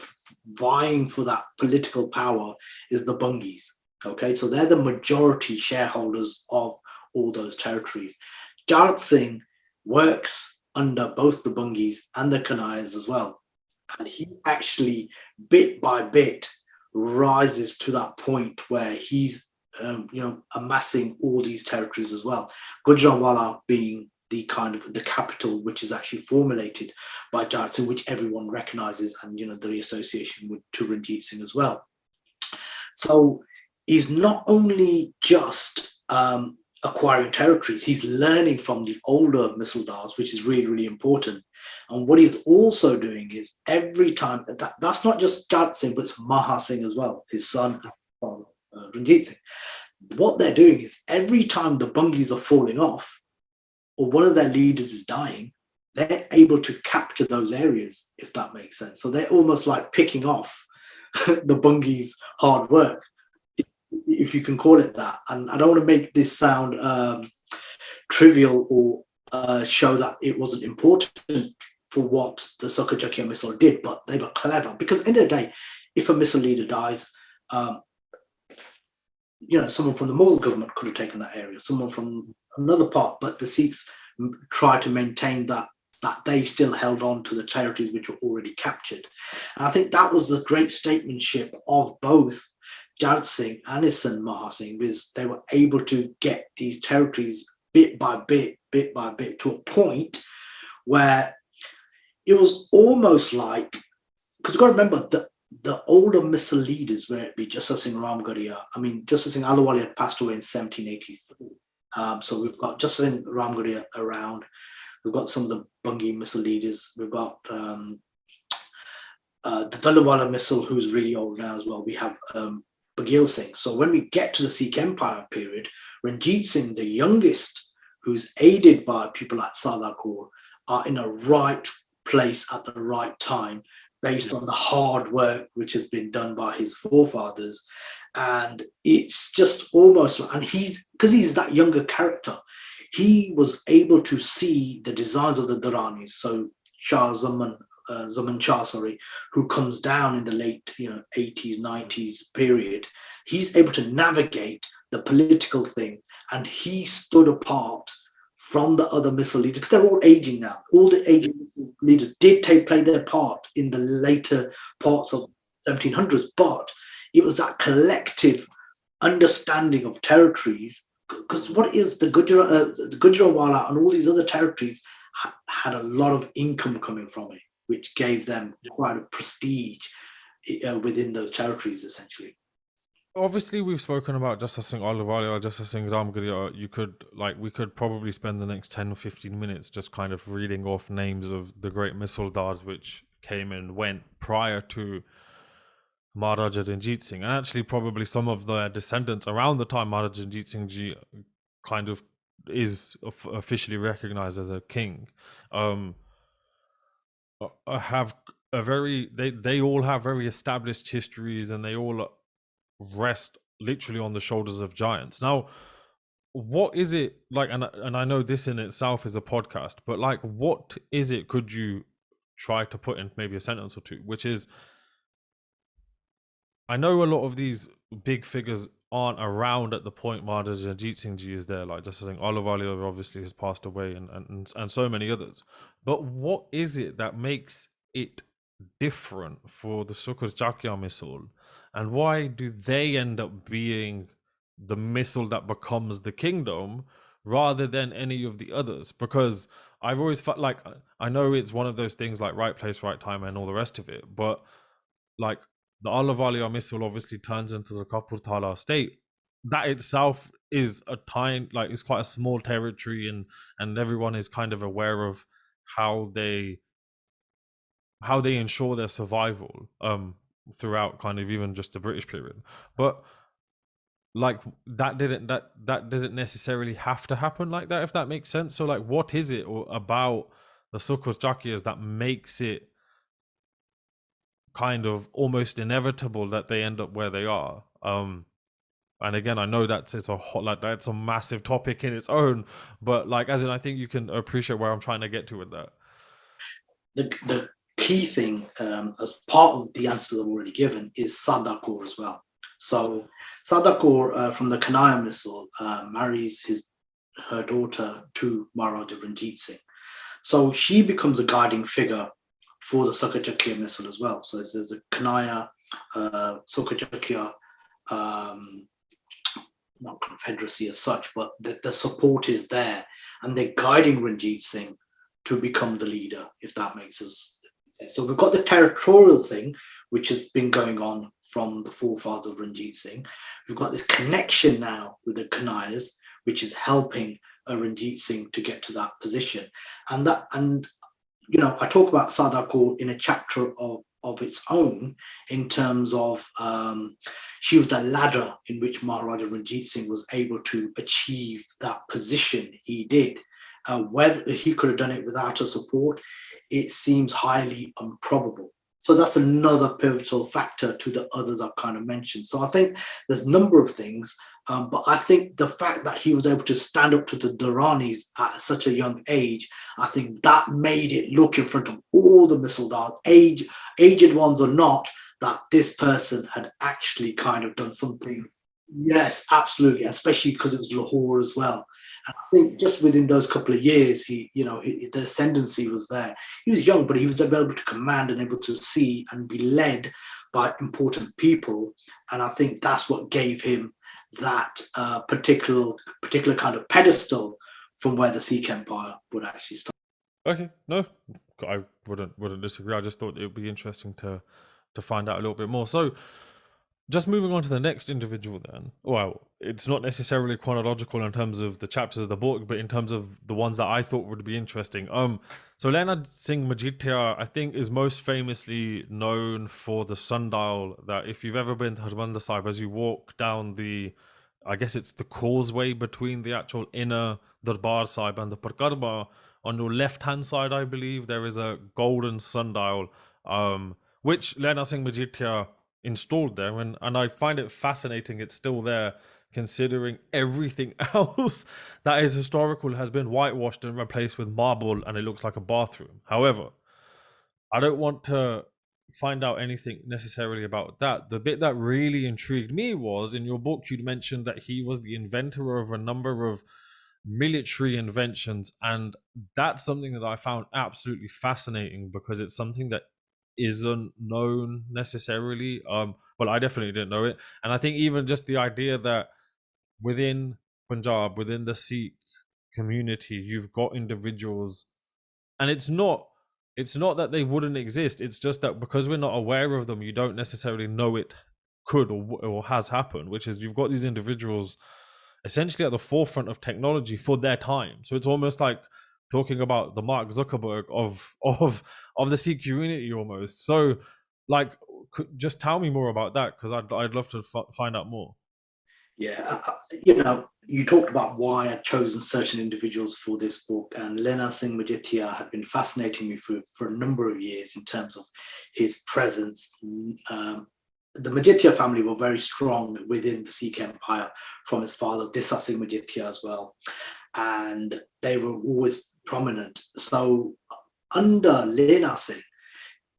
vying for that political power is the Bungis. Okay, so they're the majority shareholders of all those territories. Charat Singh works under both the Bungis and the Kanayas as well. And he actually, bit by bit, rises to that point where he's, amassing all these territories as well. Gujranwala being the kind of the capital, which is actually formulated by Charat Singh, which everyone recognizes, and the association with to Ranjit Singh as well. So he's not only just acquiring territories, he's learning from the older Misldars, which is really, really important. And what he's also doing is every time, that's not just Charat Singh, but it's Maha Singh as well, his son, Ranjit Singh. What they're doing is every time the Bungis are falling off, or one of their leaders is dying, they're able to capture those areas, if that makes sense. So they're almost like picking off the Bungis' hard work, if you can call it that. And I don't want to make this sound trivial or show that it wasn't important for what the Sukerchakia Misl did, but they were clever. Because at the end of the day, if a Misl leader dies, someone from the Mughal government could have taken that area, someone from another part, but the Sikhs tried to maintain that they still held on to the territories which were already captured. And I think that was the great statesmanship of both Charat Singh and his son Maha Singh, because they were able to get these territories bit by bit to a point where it was almost like, because you've got to remember that the older Misl leaders, whether it be Jassa Singh Jassa Singh Ahluwalia had passed away in 1783. So we've got Jassa Singh Ramgarhia around. We've got some of the Bungi Misl leaders. We've got the Dalawala Misl, who's really old now as well. We have Bagil Singh. So when we get to the Sikh Empire period, Ranjit Singh, the youngest, who's aided by people like Sada Kaur, are in a right place at the right time, based on the hard work which has been done by his forefathers. And it's just almost like, and because he's that younger character, he was able to see the designs of the Duranis. So Zaman Shah, who comes down in the late 80s, 90s period, he's able to navigate the political thing, and he stood apart from the other Misl leaders, because they're all aging now. All the aging Misl leaders did play their part in the later parts of 1700s, but it was that collective understanding of territories. Because what is the Gujranwala and all these other territories had a lot of income coming from it, which gave them quite a prestige within those territories, essentially. Obviously, we've spoken about Jassa Singh Ahluwalia or Jassa Singh Ramgarhia. We could probably spend the next 10 or 15 minutes just kind of reading off names of the great Misldars which came and went prior to Maharaja Ranjit Singh, and actually probably some of their descendants around the time Maharaja Ranjit Singh Ji kind of is officially recognized as a king. Have a they all have very established histories, and they all rest literally on the shoulders of giants. Now, what is it like? And I know this in itself is a podcast, but like, what is it? Could you try to put in maybe a sentence or two? Which is, I know a lot of these big figures aren't around at the point Maharaja Ranjit Singh Ji is there. Like just saying, Ahluwalia obviously has passed away, and so many others. But what is it that makes it different for the Sukerchakia Misl? And why do they end up being the Misl that becomes the kingdom rather than any of the others? Because I've always felt like, I know it's one of those things like right place, right time and all the rest of it, but like the Ahluwalia Misl obviously turns into the Kapurthala state. That itself is it's quite a small territory, and everyone is kind of aware of how they ensure their survival throughout kind of even just the British period. But like that didn't necessarily have to happen like that, if that makes sense. So like, what is it about the Sukerchakias that makes it kind of almost inevitable that they end up where they are? And again, I know that's a massive topic in its own, but like, as in, I think you can appreciate where I'm trying to get to with that. The key thing, as part of the answers I've already given, is Sada Kaur as well. So Sada Kaur from the Kanaya Misl marries her daughter to Maharaja Ranjit Singh. So she becomes a guiding figure for the Sukerchakia Misl as well. So there's a Kanaya, Sukerchakia, not confederacy as such, but the support is there, and they're guiding Ranjit Singh to become the leader, if that makes sense. So we've got the territorial thing, which has been going on from the forefathers of Ranjit Singh. We've got this connection now with the Kanayas, which is helping Ranjit Singh to get to that position. And I talk about Sada Kaur in a chapter of its own, in terms of she was the ladder in which Maharaja Ranjit Singh was able to achieve that position he did. Whether he could have done it without her support, it seems highly improbable. So that's another pivotal factor to the others I've kind of mentioned. So I think there's a number of things, but I think the fact that he was able to stand up to the Duranis at such a young age, I think that made it look in front of all the Misldars, aged ones or not, that this person had actually kind of done something. Yes, absolutely, especially because it was Lahore as well. And I think just within those couple of years, the ascendancy was there. He was young, but he was able to command and able to see and be led by important people. And I think that's what gave him that particular kind of pedestal from where the Sikh Empire would actually start. Okay, no, I wouldn't disagree. I just thought it would be interesting to find out a little bit more. So, just moving on to the next individual then. Well, it's not necessarily chronological in terms of the chapters of the book, but in terms of the ones that I thought would be interesting. So Lehna Singh Majithia, I think, is most famously known for the sundial that, if you've ever been to Harmandir Sahib, as you walk down I guess it's the causeway between the actual inner Darbar Sahib and the Parkarma, on your left-hand side, I believe, there is a golden sundial, which Lehna Singh Majithia installed there, and I find it fascinating it's still there, considering everything else that is historical has been whitewashed and replaced with marble, and it looks like a bathroom. However, I don't want to find out anything necessarily about that. The bit that really intrigued me was, in your book, you'd mentioned that he was the inventor of a number of military inventions, and that's something that I found absolutely fascinating, because it's something that isn't known necessarily. Well, I definitely didn't know it, and I think even just the idea that within Punjab, within the Sikh community, you've got individuals, and it's not that they wouldn't exist. It's just that because we're not aware of them, you don't necessarily know it could or has happened. Which is, you've got these individuals essentially at the forefront of technology for their time. So it's almost like talking about the Mark Zuckerberg of the Sikh community almost. So, like, just tell me more about that, because I'd love to find out more. Yeah, you talked about why I'd chosen certain individuals for this book, and Lehna Singh Majithia had been fascinating me for a number of years in terms of his presence. The Majithia family were very strong within the Sikh Empire, from his father, Jassa Singh Majithia, as well. And they were always prominent. So under Lehna Singh,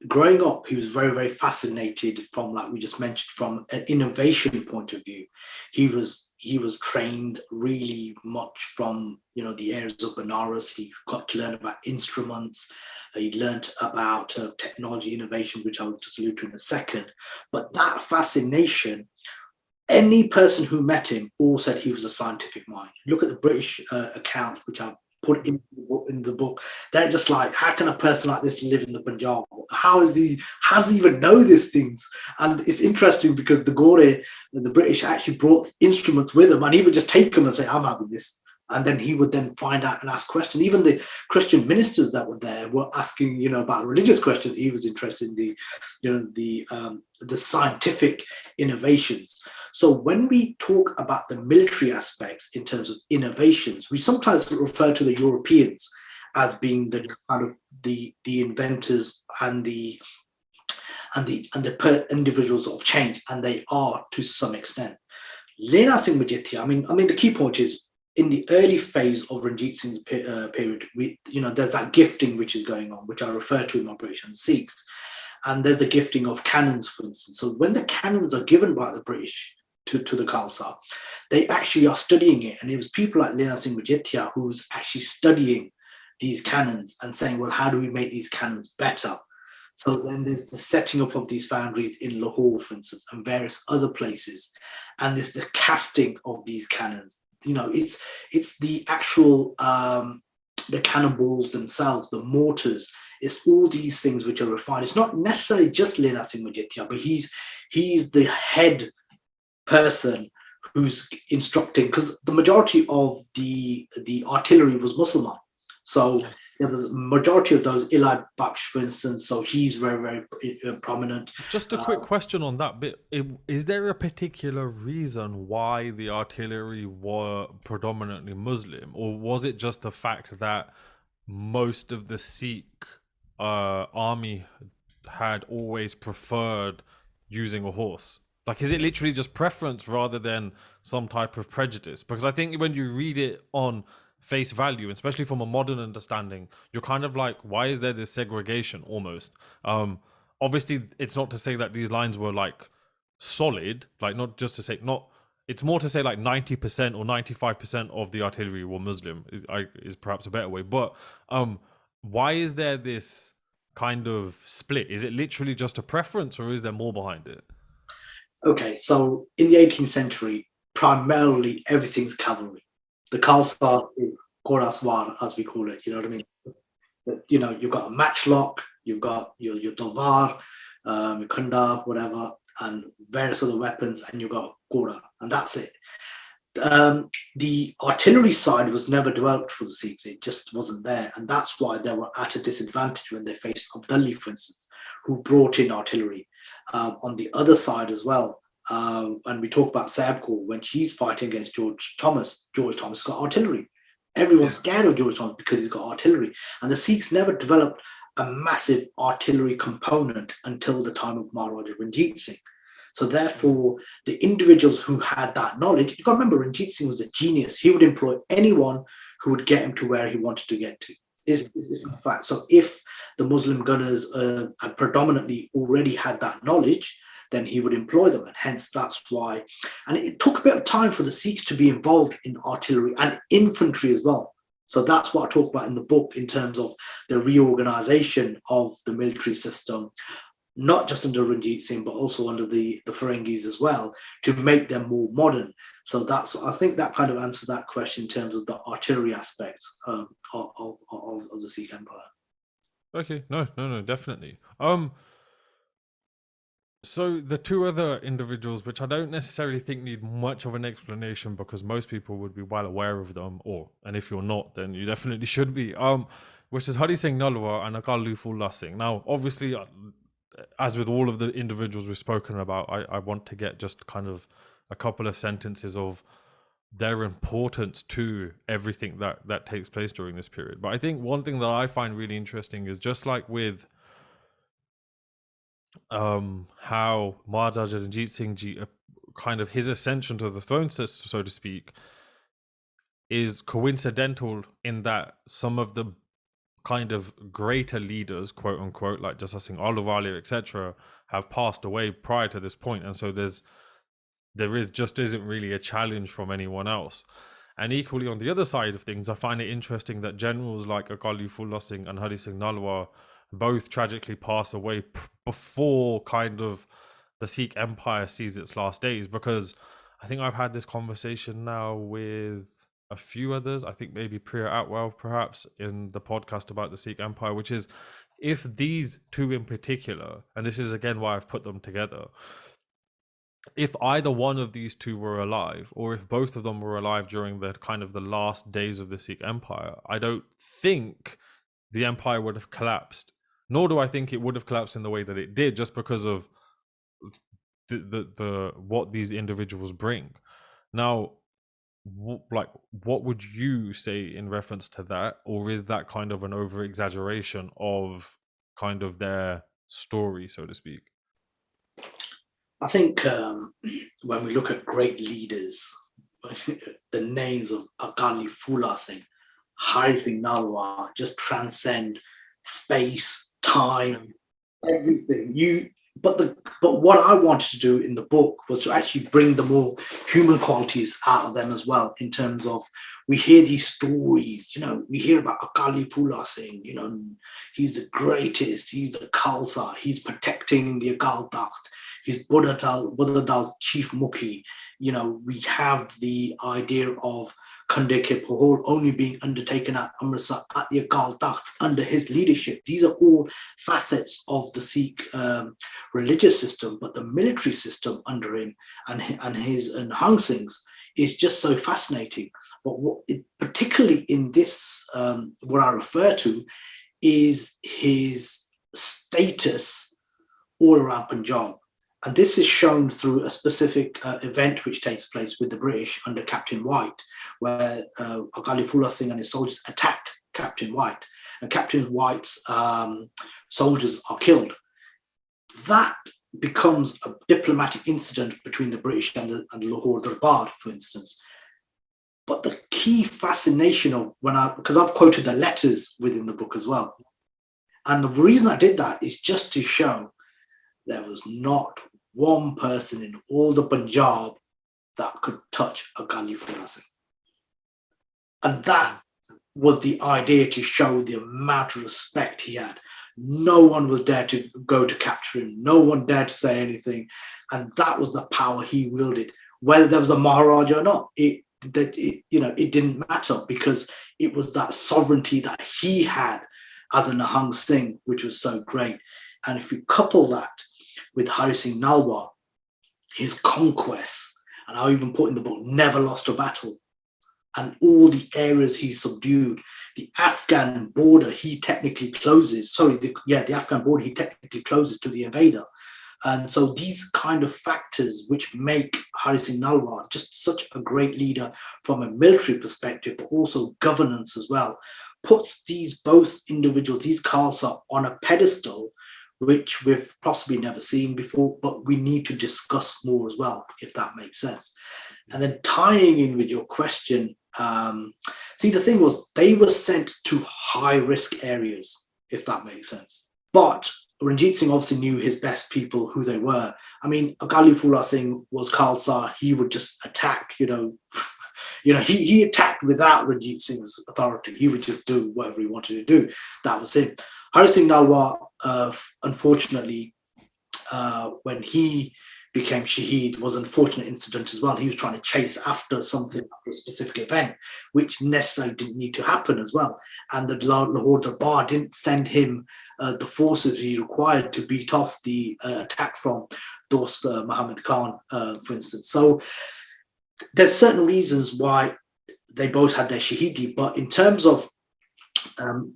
growing up, he was very, very fascinated from, like we just mentioned, from an innovation point of view. He was trained really much from, the areas of Benares. He got to learn about instruments. He learned about technology innovation, which I'll just allude to in a second. But that fascination, any person who met him all said he was a scientific mind. Look at the British accounts, which I've put in the book. They're just like, how can a person like this live in the Punjab? How does he even know these things? And it's interesting because the Gore, the British, actually brought instruments with them, and he would just take them and say, I'm having this. And then he would then find out and ask questions. Even the Christian ministers that were there were asking, about religious questions. He was interested in the scientific innovations. So when we talk about the military aspects in terms of innovations, we sometimes refer to the Europeans as being the kind of the inventors and the individuals of change, and they are to some extent. Lehna Singh Majithia, I mean, the key point is, in the early phase of Ranjit Singh's period, there's that gifting which is going on, which I refer to in my British and Sikhs, and there's the gifting of cannons, for instance. So when the cannons are given by the British to the Khalsa, they actually are studying it, and it was people like Lehna Singh Majithia who's actually studying these cannons and saying, well, how do we make these cannons better? So then there's the setting up of these foundries in Lahore, for instance, and various other places. And there's the casting of these cannons. It's the actual, the cannonballs themselves, the mortars. It's all these things which are refined. It's not necessarily just Lehna Singh Majithia, but he's the head person who's instructing, because the majority of the artillery was Muslim. So there was a majority of those, Ilad Baksh, for instance, so he's very, very prominent. Just a quick question on that bit. Is there a particular reason why the artillery were predominantly Muslim, or was it just the fact that most of the Sikh army had always preferred using a horse? Like, is it literally just preference rather than some type of prejudice? Because I think when you read it on face value, especially from a modern understanding, you're kind of like, why is there this segregation almost? Obviously, it's not to say that these lines were like solid, like not just to say, not, it's more to say like 90% or 95% of the artillery were Muslim, is perhaps a better way. But why is there this kind of split? Is it literally just a preference, or is there more behind it? Okay, so in the 18th century, primarily everything's cavalry. The Khalsa, Ghoraswar, as we call it, you know what I mean? You've got a matchlock, you've got your Talwar, Khanda, whatever, and various other weapons, and you've got Ghora, and that's it. The artillery side was never developed for the Sikhs. It just wasn't there, and that's why they were at a disadvantage when they faced Abdali, for instance, who brought in artillery. On the other side as well, and we talk about Sada Kaur, when she's fighting against George Thomas got artillery. Everyone's scared of George Thomas because he's got artillery. And the Sikhs never developed a massive artillery component until the time of Maharaja Ranjit Singh. So therefore, the individuals who had that knowledge, you've got to remember, Ranjit Singh was a genius. He would employ anyone who would get him to where he wanted to get to. Is a fact. So if the Muslim gunners had predominantly already had that knowledge, then he would employ them, and hence that's why. And it took a bit of time for the Sikhs to be involved in artillery and infantry as well. So that's what I talk about in the book in terms of the reorganization of the military system, not just under Ranjit Singh, but also under the Ferengis as well, to make them more modern. So I think that kind of answers that question in terms of the artillery aspects of the Sikh Empire. Okay, no, definitely. So the two other individuals, which I don't necessarily think need much of an explanation because most people would be well aware of them, and if you're not, then you definitely should be. Which is Hari Singh Nalwa and Akali Phula Singh. Now, obviously, as with all of the individuals we've spoken about, I want to get just kind of a couple of sentences of their importance to everything that takes place during this period. But I think one thing that I find really interesting is just like with how Maharaja Ranjit Singh Ji, kind of his ascension to the throne, so to speak, is coincidental in that some of the kind of greater leaders, quote unquote, like Jassa Singh Ahluwalia, etc., have passed away prior to this point, and so there isn't really a challenge from anyone else. And equally on the other side of things, I find it interesting that generals like Akali Phula Singh and Hari Singh Nalwa both tragically pass away before kind of the Sikh Empire sees its last days, because I think I've had this conversation now with a few others, I think maybe Priya Atwell perhaps, in the podcast about the Sikh Empire, which is, if these two in particular, and this is again why I've put them together, if either one of these two were alive, or if both of them were alive during the kind of the last days of the Sikh Empire, I don't think the empire would have collapsed, nor do I think it would have collapsed in the way that it did, just because of the what these individuals bring. Now, what would you say in reference to that, or is that kind of an over exaggeration of kind of their story, so to speak? I think when we look at great leaders, the names of Akali Phula Singh, Hari Singh Nalwa just transcend space, time, everything. But what I wanted to do in the book was to actually bring the more human qualities out of them as well, in terms of we hear these stories, we hear about Akali Phula Singh, he's the greatest, he's the Khalsa, he's protecting the Akal Takht, he's Buddha Dal's chief Mukhi. We have the idea of Khande Ke Pahor only being undertaken at Amritsar at the Akal Takht under his leadership. These are all facets of the Sikh religious system, but the military system under him and Hang Singh's is just so fascinating. But particularly in this, what I refer to is his status all around Punjab. And this is shown through a specific event which takes place with the British under Captain White, where Akali Phula Singh and his soldiers attack Captain White, and Captain White's soldiers are killed. That becomes a diplomatic incident between the British and the Lahore Darbar, for instance. But the key fascination of because I've quoted the letters within the book as well, and the reason I did that is just to show there was not one person in all the Punjab that could touch Akali Phula Singh. And that was the idea, to show the amount of respect he had. No one was there to go to capture him. No one dared to say anything. And that was the power he wielded. Whether there was a Maharaja or not, it didn't matter, because it was that sovereignty that he had as a Nahang Singh, which was so great. And if you couple that with Hari Singh Nalwa, his conquests, and I even put in the book, never lost a battle, and all the areas he subdued, the Afghan border he technically closes, the Afghan border he technically closes to the invader. And so these kind of factors which make Hari Singh Nalwa just such a great leader from a military perspective, but also governance as well, puts both individuals, these Khalsa, on a pedestal which we've possibly never seen before, but we need to discuss more as well, if that makes sense. And then tying in with your question, the thing was, they were sent to high-risk areas, if that makes sense. But Ranjit Singh obviously knew his best people, who they were. I mean, Akali Phula Singh was Khalsa. He would just attack, he attacked without Ranjit Singh's authority. He would just do whatever he wanted to do. That was him. Hari Singh Nalwa, unfortunately, when he became Shaheed, was an unfortunate incident as well. He was trying to chase after something, after a specific event, which necessarily didn't need to happen as well. And the Lahore Darbar didn't send him the forces he required to beat off the attack from Dost Muhammad Khan, for instance. So there's certain reasons why they both had their Shaheedi, but in terms of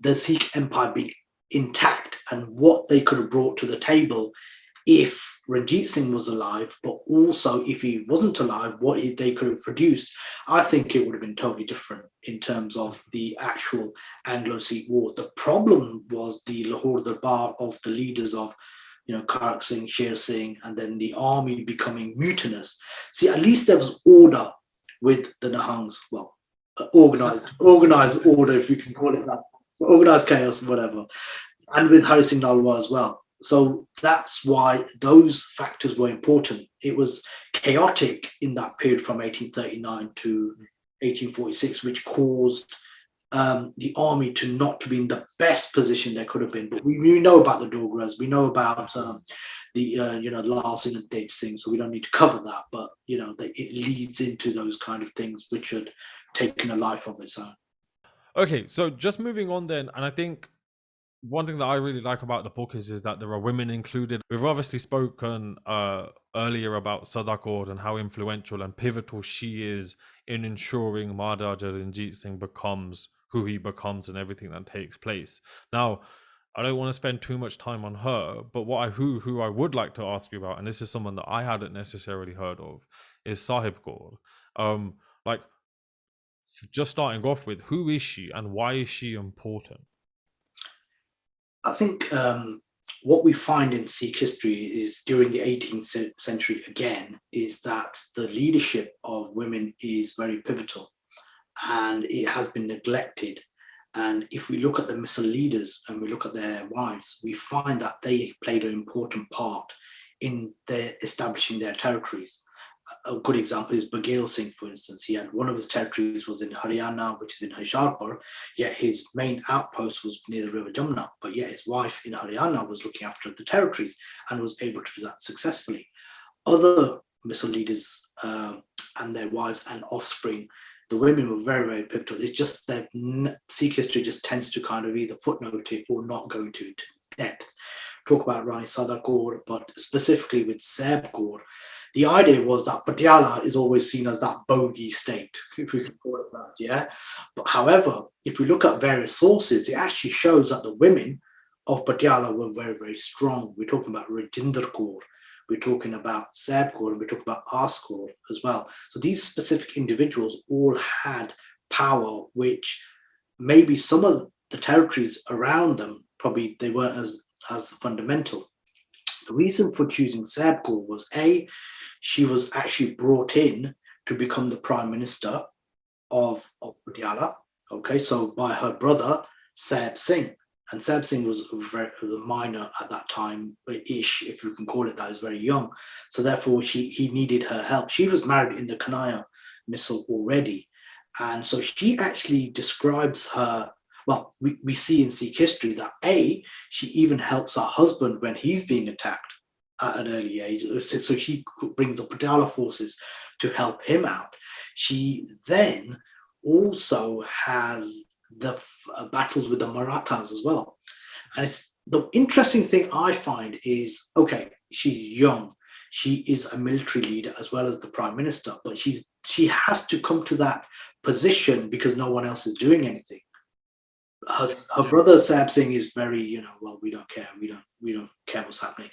the Sikh Empire being intact and what they could have brought to the table if Ranjit Singh was alive, but also if he wasn't alive, what they could have produced, I think it would have been totally different in terms of the actual Anglo-Sikh war. The problem was the Lahore Darbar of the leaders of, Charat Singh, Sher Singh, and then the army becoming mutinous. See, at least there was order with the Nahangs. Well, organized order, if you can call it that. Organized chaos, whatever. And with Hari Singh Nalwa as well. So that's why those factors were important. It was chaotic in that period from 1839 to 1846, which caused the army to be in the best position they could have been. But we know about the Dogras, we know about the Lal Singh and Tej Singh, so we don't need to cover that. But it leads into those kind of things which had taken a life of its own. Okay, so just moving on then, and I think one thing that I really like about the book is that there are women included. We've obviously spoken earlier about Sada Kaur and how influential and pivotal she is in ensuring Maharaja Ranjit Singh becomes who he becomes and everything that takes place. Now, I don't want to spend too much time on her, but who I would like to ask you about, and this is someone that I hadn't necessarily heard of, is Sahib Kaur. Just starting off with, who is she and why is she important? I think what we find in Sikh history is during the 18th century again, is that the leadership of women is very pivotal and it has been neglected. And if we look at the Misl leaders and we look at their wives, we find that they played an important part in their establishing their territories. a good example is Bagale Singh, for instance. He had one of his territories was in Haryana, which is in Hoshiarpur, yet his main outpost was near the river Jamuna. But yet his wife in Haryana was looking after the territories and was able to do that successfully. Other Misl leaders and their wives and offspring, the women were very, very pivotal. It's just that Sikh history just tends to kind of either footnote it or not go into it depth. Talk about Rani Sada Kaur, but specifically with Sada Kaur, the idea was that Patiala is always seen as that bogey state, if we can call it that, yeah? But however, if we look at various sources, it actually shows that the women of Patiala were very, very strong. We're talking about Rajinder Kaur, we're talking about Sada Kaur, and we're talking about Ars Kaur as well. So these specific individuals all had power, which maybe some of the territories around them, probably they weren't as fundamental. The reason for choosing Sada Kaur was she was actually brought in to become the prime minister of Patiala, okay, so by her brother, Sada Singh. And Sada Singh was a minor at that time-ish, if you can call it that, is very young. So therefore, he needed her help. She was married in the Kanaya Misl already. And so she actually describes her, well, we see in Sikh history that she even helps her husband when he's being attacked at an early age. So she brings the Patiala forces to help him out. She then also has the battles with the Marathas as well. And it's the interesting thing I find is, okay, she's young. She is a military leader as well as the prime minister, but she has to come to that position because no one else is doing anything. Her brother Sada Singh is very, well, we don't care. We don't care what's happening.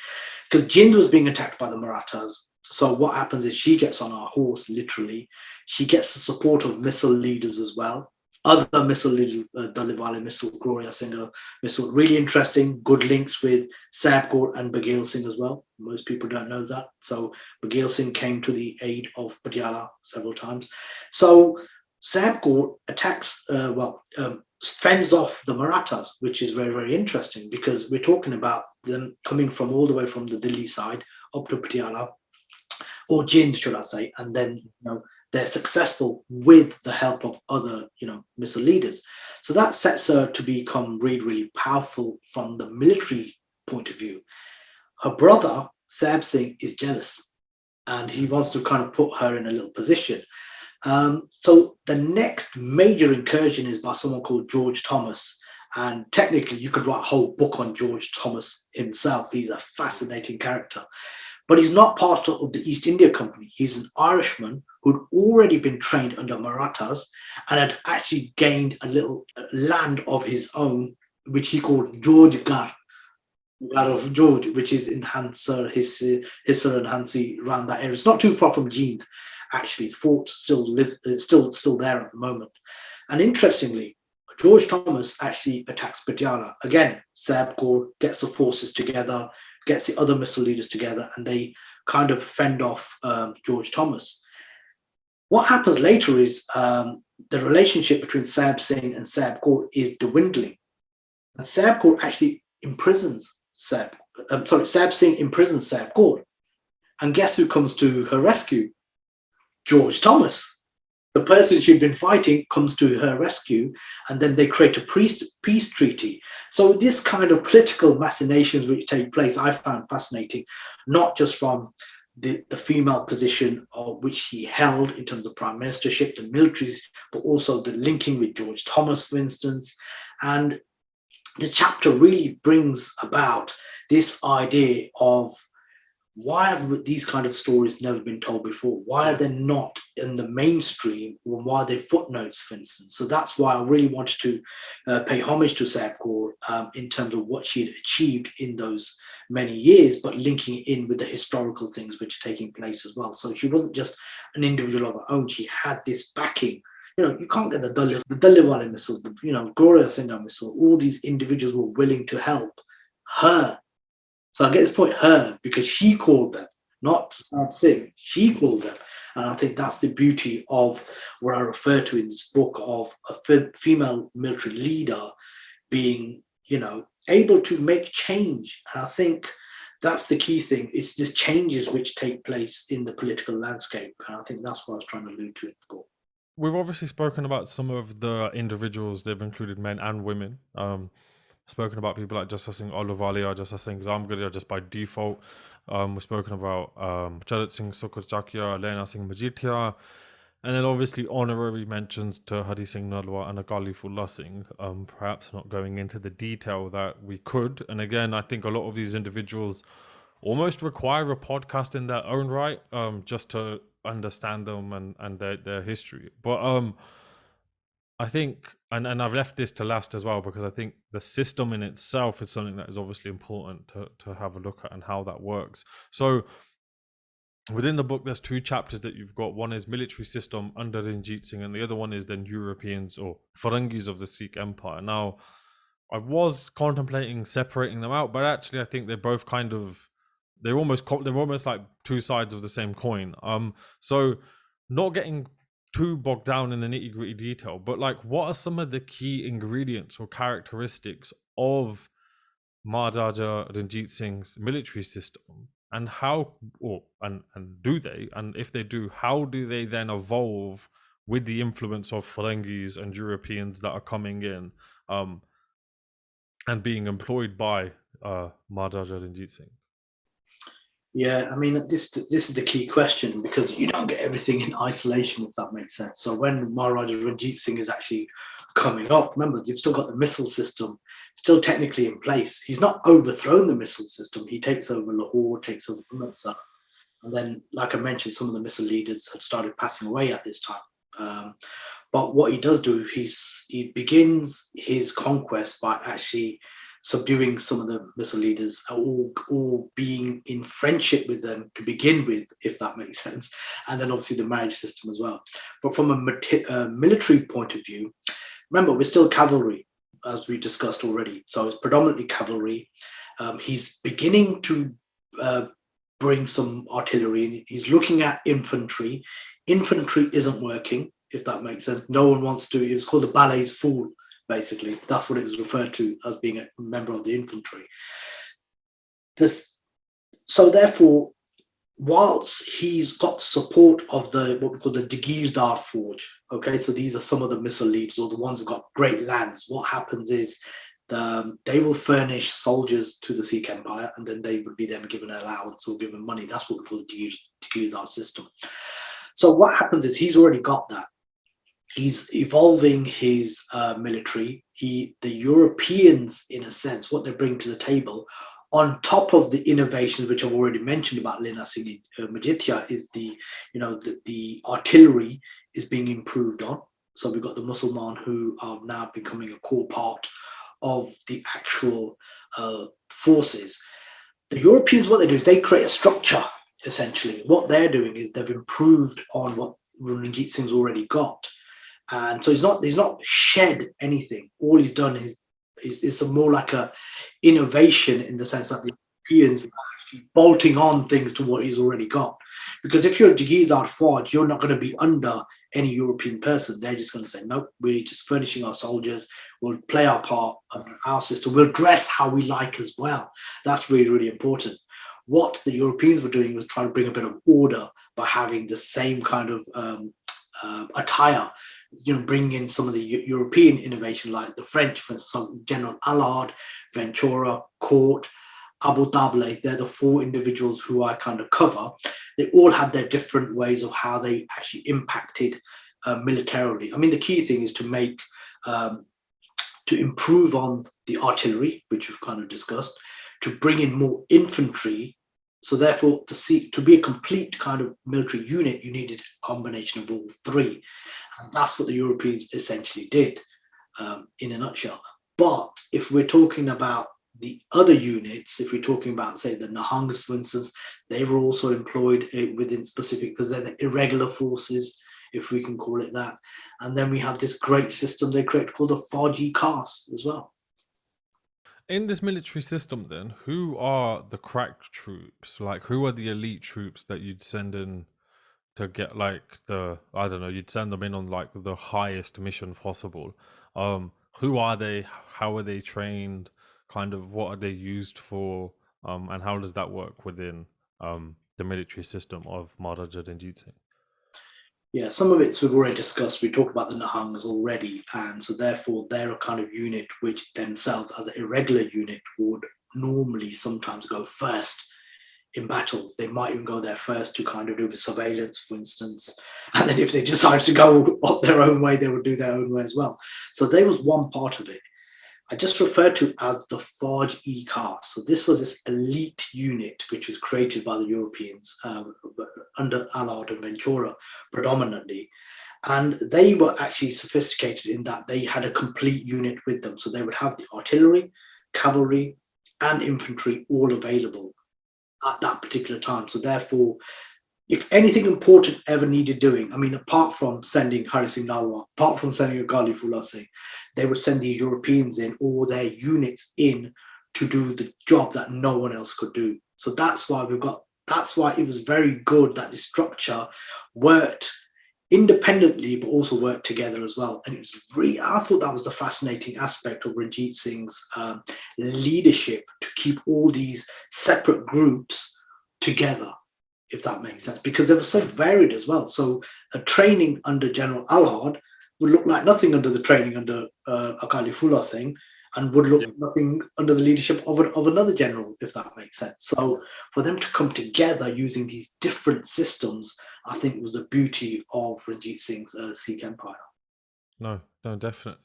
Because Jind was being attacked by the Marathas. So what happens is she gets on her horse, literally. She gets the support of Misl leaders as well. Other Misl leaders, Daliwale Misl, Gloria Singh Misl, really interesting, good links with Sada Kaur and Bagale Singh as well. Most people don't know that. So Bagale Singh came to the aid of Patiala several times. So Sada Kaur attacks, fends off the Marathas, which is very, very interesting because we're talking about them coming from all the way from the Delhi side up to Patiala, or Jind, should I say, and then they're successful with the help of other Misl leaders. So that sets her to become really, really powerful from the military point of view. Her brother Sada Singh is jealous, and he wants to kind of put her in a little position. So the next major incursion is by someone called George Thomas. And technically, you could write a whole book on George Thomas himself. He's a fascinating character. But he's not part of the East India Company. He's an Irishman who'd already been trained under Marathas and had actually gained a little land of his own, which he called George Gar of George, which is in Hansar, Hissar and Hansi, around that area. It's not too far from Jind. Actually, the fort still there at the moment. And interestingly, George Thomas actually attacks Patiala. Again, Sada Kaur gets the forces together, gets the other Misl leaders together, and they kind of fend off George Thomas. What happens later is the relationship between Sada Singh and Sada Kaur is dwindling. And Sada Kaur actually imprisons Sada Singh imprisons Sada Kaur. And guess who comes to her rescue? George Thomas. The person she'd been fighting comes to her rescue, and then they create a peace treaty. So this kind of political machinations which take place, I found fascinating, not just from the female position of which he held in terms of prime ministership, the militaries, but also the linking with George Thomas, for instance. And the chapter really brings about this idea of why have these kind of stories never been told before? Why are they not in the mainstream, or why are they footnotes, for instance? So that's why I really wanted to pay homage to Sada Kaur in terms of what she had achieved in those many years, but linking it in with the historical things which are taking place as well. So she wasn't just an individual of her own. She had this backing. You can't get the Daliwale Misl, Gloria Singh Misl, all these individuals were willing to help her. So I get this point, her, because she called them, not Sada Singh. She called them. And I think that's the beauty of what I refer to in this book of a female military leader being, able to make change. And I think that's the key thing. It's the changes which take place in the political landscape, and I think that's what I was trying to allude to in the book. We've obviously spoken about some of the individuals. They've included men and women. Spoken about people like Jassa Singh Ahluwalia, Jassa Singh Ahluwalia just by default. We've spoken about Charat Singh Sukerchakia, Lehna Singh Majithia, and then obviously honorary mentions to Hari Singh Nalwa and Akali Phula Singh. Perhaps not going into the detail that we could. And again, I think a lot of these individuals almost require a podcast in their own right, just to understand them and their history. But I think, and I've left this to last as well, because I think the system in itself is something that is obviously important to have a look at and how that works. So within the book, there's two chapters that you've got. One is military system under Ranjit Singh, and the other one is then Europeans or Farangis of the Sikh Empire. Now, I was contemplating separating them out, but actually I think they're both kind of, they're almost like two sides of the same coin. So not getting too bogged down in the nitty gritty detail, but like, what are some of the key ingredients or characteristics of Maharaja Ranjit Singh's military system, and how, or and do they, and if they do, how do they then evolve with the influence of Ferengis and Europeans that are coming in, and being employed by Maharaja Ranjit Singh? Yeah, I mean, this is the key question, because you don't get everything in isolation, if that makes sense. So when Maharaja Ranjit Singh is actually coming up, remember, you've still got the missile system still technically in place. He's not overthrown the missile system. He takes over Lahore, takes over Amritsar. And then, like I mentioned, some of the missile leaders had started passing away at this time. But what he does do, he begins his conquest by actually subduing some of the missile leaders, or being in friendship with them to begin with, if that makes sense. And then obviously the marriage system as well. But from a military point of view, remember, we're still cavalry, as we discussed already. So it's predominantly cavalry. He's beginning to bring some artillery in. He's looking at infantry. Infantry isn't working, if that makes sense. No one wants to. It's called the ballet's fool, basically. That's what it was referred to as, being a member of the infantry. So therefore, whilst he's got support of what we call the Jagirdar Forge, okay, so these are some of the missile leaders, or the ones who've got great lands. What happens is they will furnish soldiers to the Sikh Empire, and then they would be then given an allowance or given money. That's what we call the Jagirdar system. So what happens is he's already got that. He's evolving his military. The Europeans, in a sense, what they bring to the table, on top of the innovations which I've already mentioned about Lehna Singh Majithia, is the artillery is being improved on. So we've got the Musliman who are now becoming a core part of the actual forces. The Europeans, what they do is they create a structure, essentially. What they're doing is they've improved on what Ranjit Singh's already got. And so he's not shed anything. All he's done is more like a innovation, in the sense that the Europeans are actually bolting on things to what he's already got. Because if you're a Jagirdar Forge, you're not going to be under any European person. They're just going to say, nope, we're just furnishing our soldiers. We'll play our part under our system. We'll dress how we like as well. That's really, really important. What the Europeans were doing was trying to bring a bit of order by having the same kind of attire, bringing in some of the European innovation, like the French, for instance, General Allard, Ventura, Court, Abu Dhabi. They're the four individuals who I kind of cover. They all had their different ways of how they actually impacted militarily. I mean, the key thing is to improve on the artillery, which we've kind of discussed, to bring in more infantry. So therefore, to be a complete kind of military unit, you needed a combination of all three. And that's what the Europeans essentially did, in a nutshell. But if we're talking about the other units, if we're talking about, say, the Nahangs, for instance, they were also employed within specific, because they're the irregular forces, if we can call it that. And then we have this great system they created called the Fauji caste as well. In this military system, then, who are the crack troops? Like, who are the elite troops that you'd send in to get, like, you'd send them in on, like, the highest mission possible? Who are they? How are they trained? Kind of, what are they used for? and how does that work within the military system of Maharaja Ranjit Singh? Yeah, some of it's we've already discussed. We talked about the Nihangs already, and so therefore they're a kind of unit which themselves, as an irregular unit, would normally sometimes go first in battle. They might even go there first to kind of do the surveillance, for instance, and then if they decided to go their own way, they would do their own way as well. So there was one part of it. I just referred to as the Fauj-e-Khas. So this was this elite unit which was created by the Europeans under Allard and Ventura predominantly. And they were actually sophisticated in that they had a complete unit with them. So they would have the artillery, cavalry, and infantry all available at that particular time. So therefore, if anything important ever needed doing, I mean, apart from sending Hari Singh Nalwa, apart from sending Akali Phula Singh, they would send these Europeans in or their units in to do the job that no one else could do. So that's why it was very good that the structure worked independently, but also worked together as well. And I thought that was the fascinating aspect of Ranjit Singh's leadership, to keep all these separate groups together, if that makes sense, because they were so varied as well. So a training under General Allard would look like nothing under the training under Akali Phula Singh, and would look nothing under the leadership of another general, if that makes sense. So for them to come together using these different systems, I think was the beauty of Ranjit Singh's Sikh Empire. No, definitely.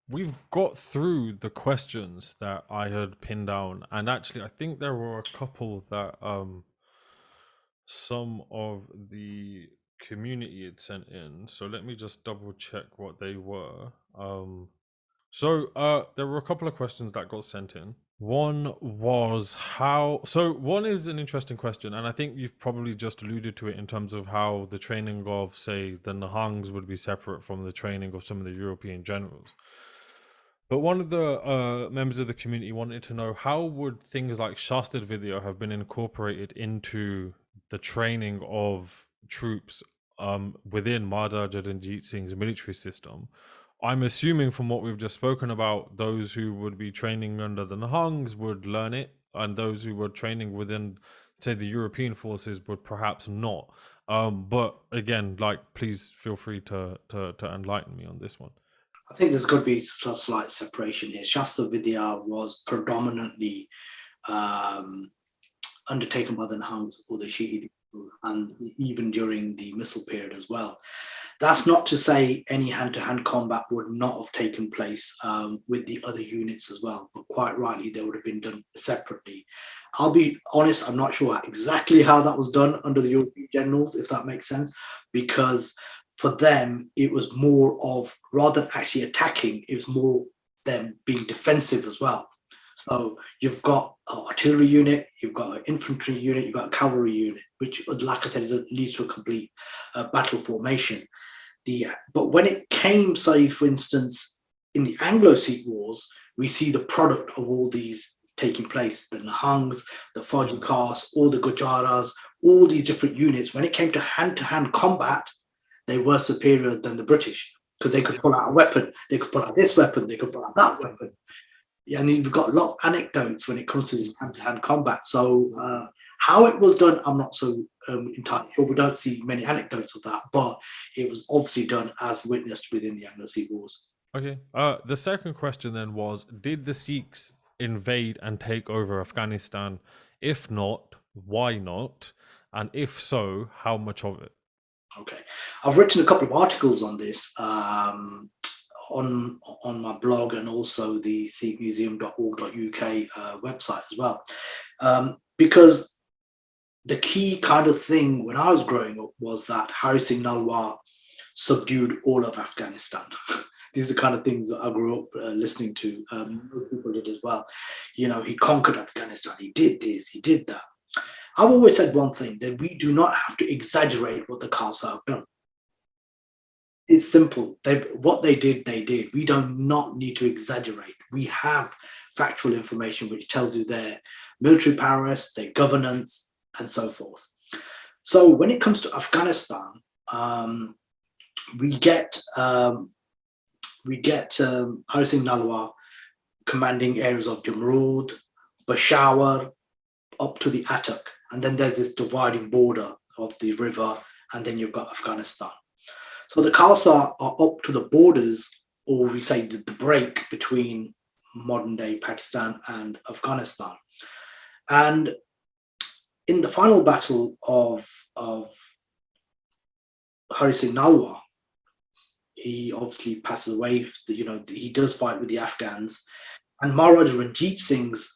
We've got through the questions that I had pinned down, and actually I think there were a couple that some of the community had sent in. So let me just double check what they were. So there were a couple of questions that got sent in. One was one is an interesting question, and I think you've probably just alluded to it in terms of how the training of, say, the Nihangs would be separate from the training of some of the European generals. But one of the members of the community wanted to know, how would things like Shastra video have been incorporated into the training of troops within Maharaja Ranjit Singh's military system? I'm assuming from what we've just spoken about, those who would be training under the Nihangs would learn it, and those who were training within, say, the European forces would perhaps not. But again, please feel free to enlighten me on this one. I think there's got to be a slight separation here. Shastra Vidya was predominantly undertaken by the Nihangs or the Shahidi, and even during the Misl period as well. That's not to say any hand-to-hand combat would not have taken place with the other units as well, but quite rightly, they would have been done separately. I'll be honest, I'm not sure exactly how that was done under the European generals, if that makes sense, because for them, it was more of, rather than actually attacking, it was more them being defensive as well. So you've got an artillery unit, you've got an infantry unit, you've got a cavalry unit, which, like I said, leads to a complete battle formation. But when it came, say, for instance, in the Anglo-Sikh wars, we see the product of all these taking place. The Nihangs, the Fauj-e-Khas, all the Gujaras, all these different units. When it came to hand combat, they were superior than the British, because they could pull out a weapon, they could pull out this weapon, they could pull out that weapon. Yeah, and you've got a lot of anecdotes when it comes to this hand-to-hand combat. So how it was done, I'm not so entirely sure. We don't see many anecdotes of that, but it was obviously done as witnessed within the Anglo-Sikh wars. Okay. The second question then was, did the Sikhs invade and take over Afghanistan? If not, why not? And if so, how much of it? Okay. I've written a couple of articles on this on my blog, and also the sikhmuseum.org.uk website as well. Because the key kind of thing when I was growing up was that Hari Singh Nalwa subdued all of Afghanistan. These are the kind of things that I grew up listening to. Most people did as well. You know, he conquered Afghanistan. He did this, he did that. I've always said one thing, that we do not have to exaggerate what the Khalsa have done. It's simple. What they did, they did. We do not need to exaggerate. We have factual information which tells you their military prowess, their governance, and so forth. So when it comes to Afghanistan, we get Hari Singh Nalwa commanding areas of Jamrud, Peshawar, up to the Attock. And then there's this dividing border of the river, and then you've got Afghanistan. So the Khalsa are up to the borders, or we say the break between modern day Pakistan and Afghanistan. And in the final battle of Hari Singh Nalwa, he obviously passes away. He does fight with the Afghans, and Maharaja Ranjit Singh's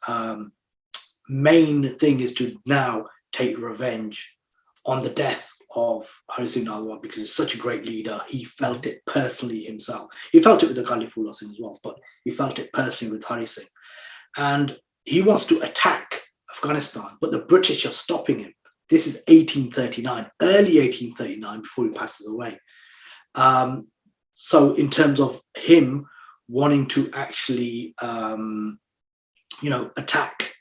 main thing is to now take revenge on the death of Hari Singh Ahluwalia, because he's such a great leader. He felt it personally himself. He felt it with the Akali Phula Singh as well, but he felt it personally with Hari Singh. And he wants to attack Afghanistan, but the British are stopping him. This is 1839, early 1839, before he passes away. So in terms of him wanting to actually, attack,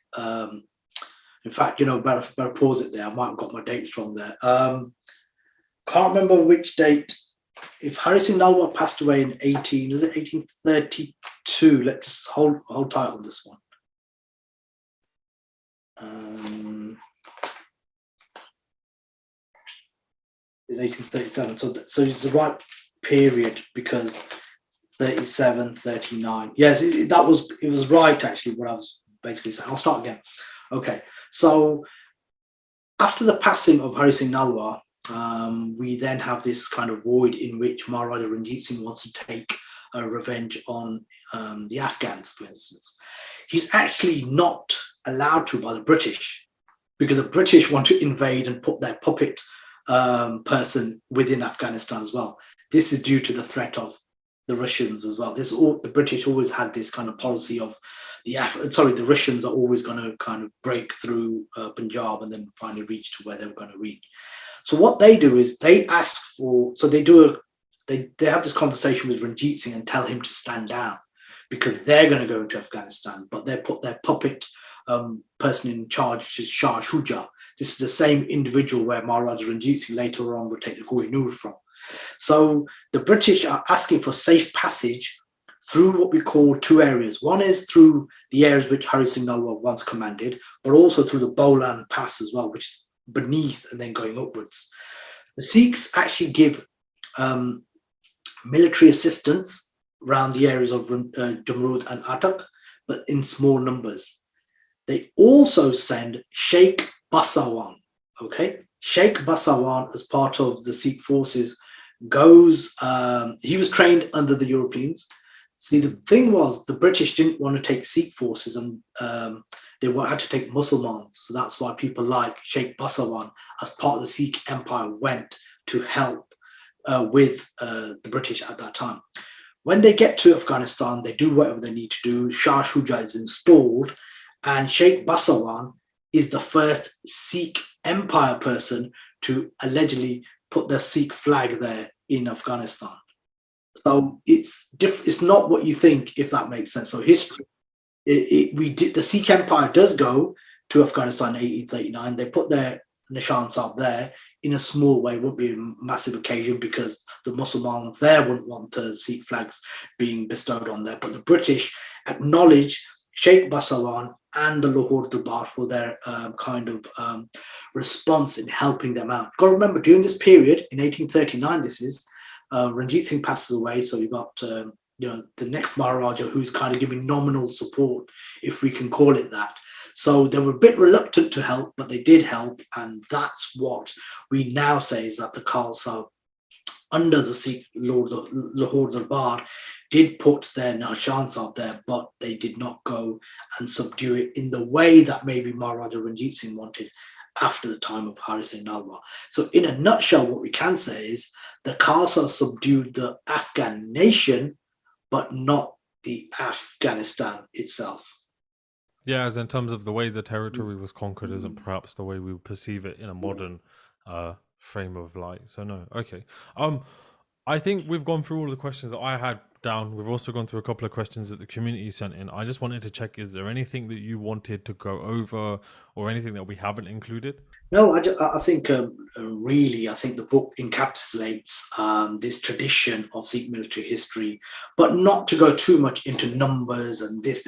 in fact, better pause it there. I might have got my dates wrong there. Can't remember which date. If Hari Singh Nalwa passed away in 1832, let's hold tight on this one. It's 1837. So it's the right period, because 37, 39. Yes, it was right, actually, what I was basically saying. I'll start again. Okay, so after the passing of Hari Singh Nalwa, we then have this kind of void in which Maharaja Ranjit Singh wants to take revenge on the Afghans, for instance. He's actually not allowed to by the British, because the British want to invade and put their puppet person within Afghanistan as well. This is due to the threat of the Russians as well. The British always had this kind of policy of the Russians are always going to kind of break through Punjab and then finally reach to where they were going to reach. So what they do is they ask for, they have this conversation with Ranjit Singh and tell him to stand down, because they're going to go into Afghanistan, but they put their puppet person in charge, which is Shah Shuja. This is the same individual where Maharaja Ranjit Singh later on would take the Kohinoor from. So the British are asking for safe passage through what we call two areas. One is through the areas which Hari Singh Nalwa once commanded, but also through the Bolan Pass as well, which is beneath and then going upwards. The Sikhs actually give military assistance around the areas of Jamrud and Attock, but in small numbers. They also send Sheikh Basawan. Okay, Sheikh Basawan, as part of the Sikh forces, goes. He was trained under the Europeans. See, the thing was, the British didn't want to take Sikh forces, and they had to take Muslims. So that's why people like Sheikh Basawan, as part of the Sikh Empire, went to help with the British at that time. When they get to Afghanistan, they do whatever they need to do. Shah Shuja is installed, and Sheikh Basawan is the first Sikh Empire person to allegedly put the Sikh flag there in Afghanistan. So it's not what you think, if that makes sense. So history, the Sikh Empire does go to Afghanistan in 1839. They put their Nishan Sahib there in a small way. It wouldn't be a massive occasion, because the Muslims there wouldn't want Sikh flags being bestowed on there. But the British acknowledge Sheikh Basawan and the Lahore Darbar for their response in helping them out. You've got to remember, during this period, in 1839, this is, Ranjit Singh passes away, so you've got the next Maharaja, who's kind of giving nominal support, if we can call it that. So they were a bit reluctant to help, but they did help, and that's what we now say is that the Khalsa, under the Sikh Lahore Darbar, did put their Nishan Sahib there, but they did not go and subdue it in the way that maybe Maharaja Ranjit Singh wanted after the time of Hari Singh Nalwa. So in a nutshell, what we can say is the Khalsa subdued the Afghan nation, but not the Afghanistan itself. Yeah, as in terms of the way the territory was conquered isn't perhaps the way we perceive it in a modern frame of light. So no, okay. I think we've gone through all the questions that I had down. We've also gone through a couple of questions that the community sent in. I just wanted to check, is there anything that you wanted to go over, or anything that we haven't included? No, I think really, I think the book encapsulates this tradition of Sikh military history, but not to go too much into numbers and this.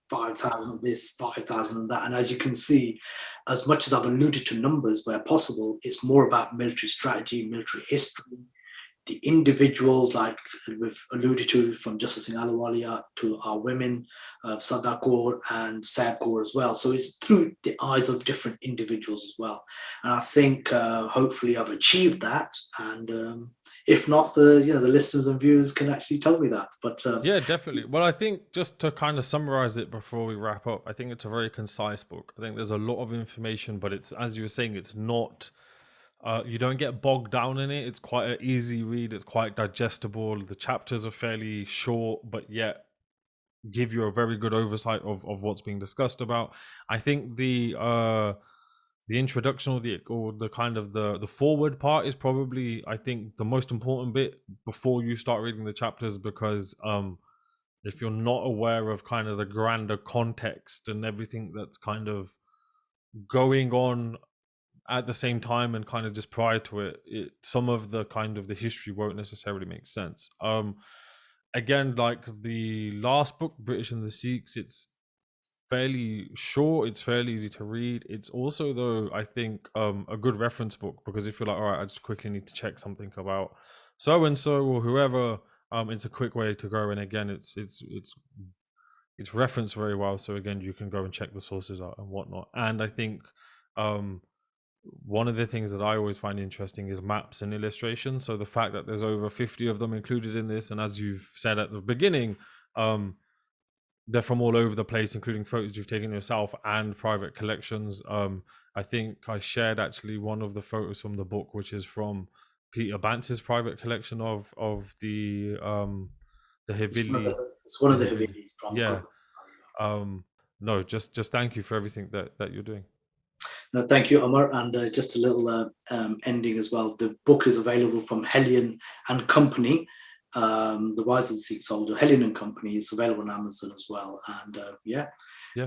5,000 of this, 5,000 of that. And as you can see, as much as I've alluded to numbers where possible, it's more about military strategy, military history, the individuals, like we've alluded to, from Jassa Singh Ahluwalia to our women, Sada Kaur and Kaur as well. So it's through the eyes of different individuals as well. And I think hopefully I've achieved that. And if not, the listeners and viewers can actually tell me that. But yeah, definitely. Well, I think just to kind of summarize it before we wrap up, I think it's a very concise book. I think there's a lot of information, but it's, as you were saying, it's not. You don't get bogged down in it. It's quite an easy read. It's quite digestible. The chapters are fairly short, but yet give you a very good oversight of what's being discussed about. I think the introduction or the kind of the forward part is probably, I think, the most important bit before you start reading the chapters, because if you're not aware of kind of the grander context and everything that's kind of going on at the same time and kind of just prior to it, some of the kind of the history won't necessarily make sense. Again, like the last book, British and the Sikhs, it's fairly short, it's fairly easy to read. It's also, though, I think a good reference book, because if you're like, all right, I just quickly need to check something about so and so or whoever, it's a quick way to go. And again, it's referenced very well, so again, you can go and check the sources out and whatnot. And I think one of the things that I always find interesting is maps and illustrations. So the fact that there's over 50 of them included in this, and as you've said at the beginning, they're from all over the place, including photos you've taken yourself and private collections. I think I shared actually one of the photos from the book, which is from Peter Bantz's private collection of the Havili. It's one of the Havilis from. Yeah. No, just thank you for everything that you're doing. No, thank you, Omar. And just a little ending as well. The book is available from Hellion and Company. The Rise of the Sikh Soldier, Hellion and Company. It's available on Amazon as well. And yeah,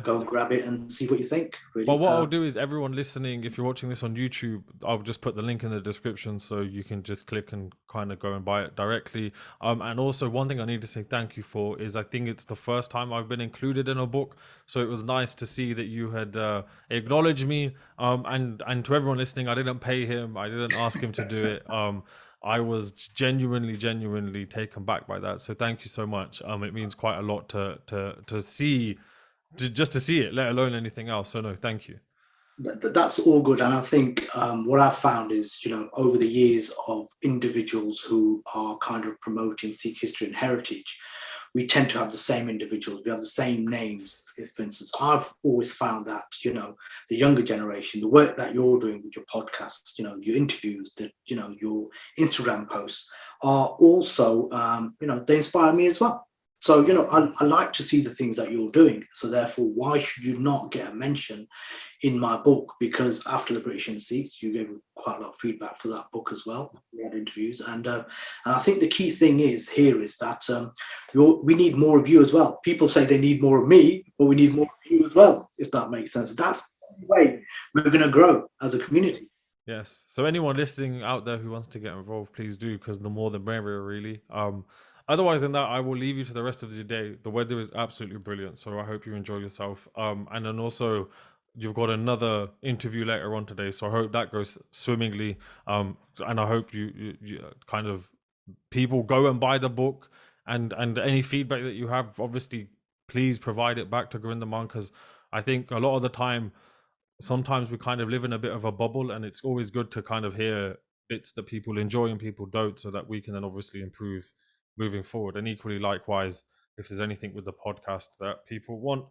go and grab it and see what you think. Really. Well, what I'll do is, everyone listening, if you're watching this on YouTube, I'll just put the link in the description so you can just click and kind of go and buy it directly. And also, one thing I need to say thank you for is, I think it's the first time I've been included in a book, so it was nice to see that you had acknowledged me. And to everyone listening, I didn't pay him, I didn't ask him to do it. I was genuinely taken back by that. So thank you so much. It means quite a lot to see. Just to see it, let alone anything else. So no, thank you. That's all good. And I think what I've found is, over the years of individuals who are kind of promoting Sikh history and heritage, we tend to have the same individuals. We have the same names. For instance, I've always found that, the younger generation, the work that you're doing with your podcasts, your interviews, your Instagram posts are also, they inspire me as well. So, I like to see the things that you're doing. So therefore, why should you not get a mention in my book? Because after the British and Sikhs, you gave quite a lot of feedback for that book as well. We had interviews. And I think the key thing is that we need more of you as well. People say they need more of me, but we need more of you as well, if that makes sense. That's the way we're going to grow as a community. Yes. So anyone listening out there who wants to get involved, please do, because the more the merrier, really. Otherwise than that, I will leave you to the rest of the day. The weather is absolutely brilliant, so I hope you enjoy yourself. And then also, you've got another interview later on today, so I hope that goes swimmingly. And I hope you kind of, people go and buy the book, and any feedback that you have, obviously, please provide it back to Gurinder Mann, because I think a lot of the time, sometimes we kind of live in a bit of a bubble, and it's always good to kind of hear bits that people enjoy and people don't, so that we can then obviously improve moving forward. And equally likewise, if there's anything with the podcast that people want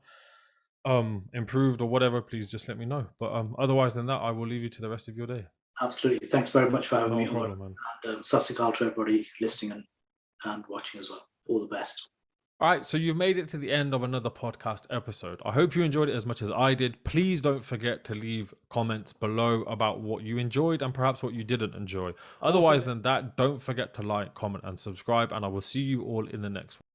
improved or whatever, please just let me know. But otherwise than that, I will leave you to the rest of your day. Absolutely. Thanks very much for having me problem, on. man. And Sada Kaur to everybody listening and watching as well. All the best. All right, so you've made it to the end of another podcast episode. I hope you enjoyed it as much as I did. Please don't forget to leave comments below about what you enjoyed and perhaps what you didn't enjoy. Otherwise than that, don't forget to like, comment, and subscribe, and I will see you all in the next one.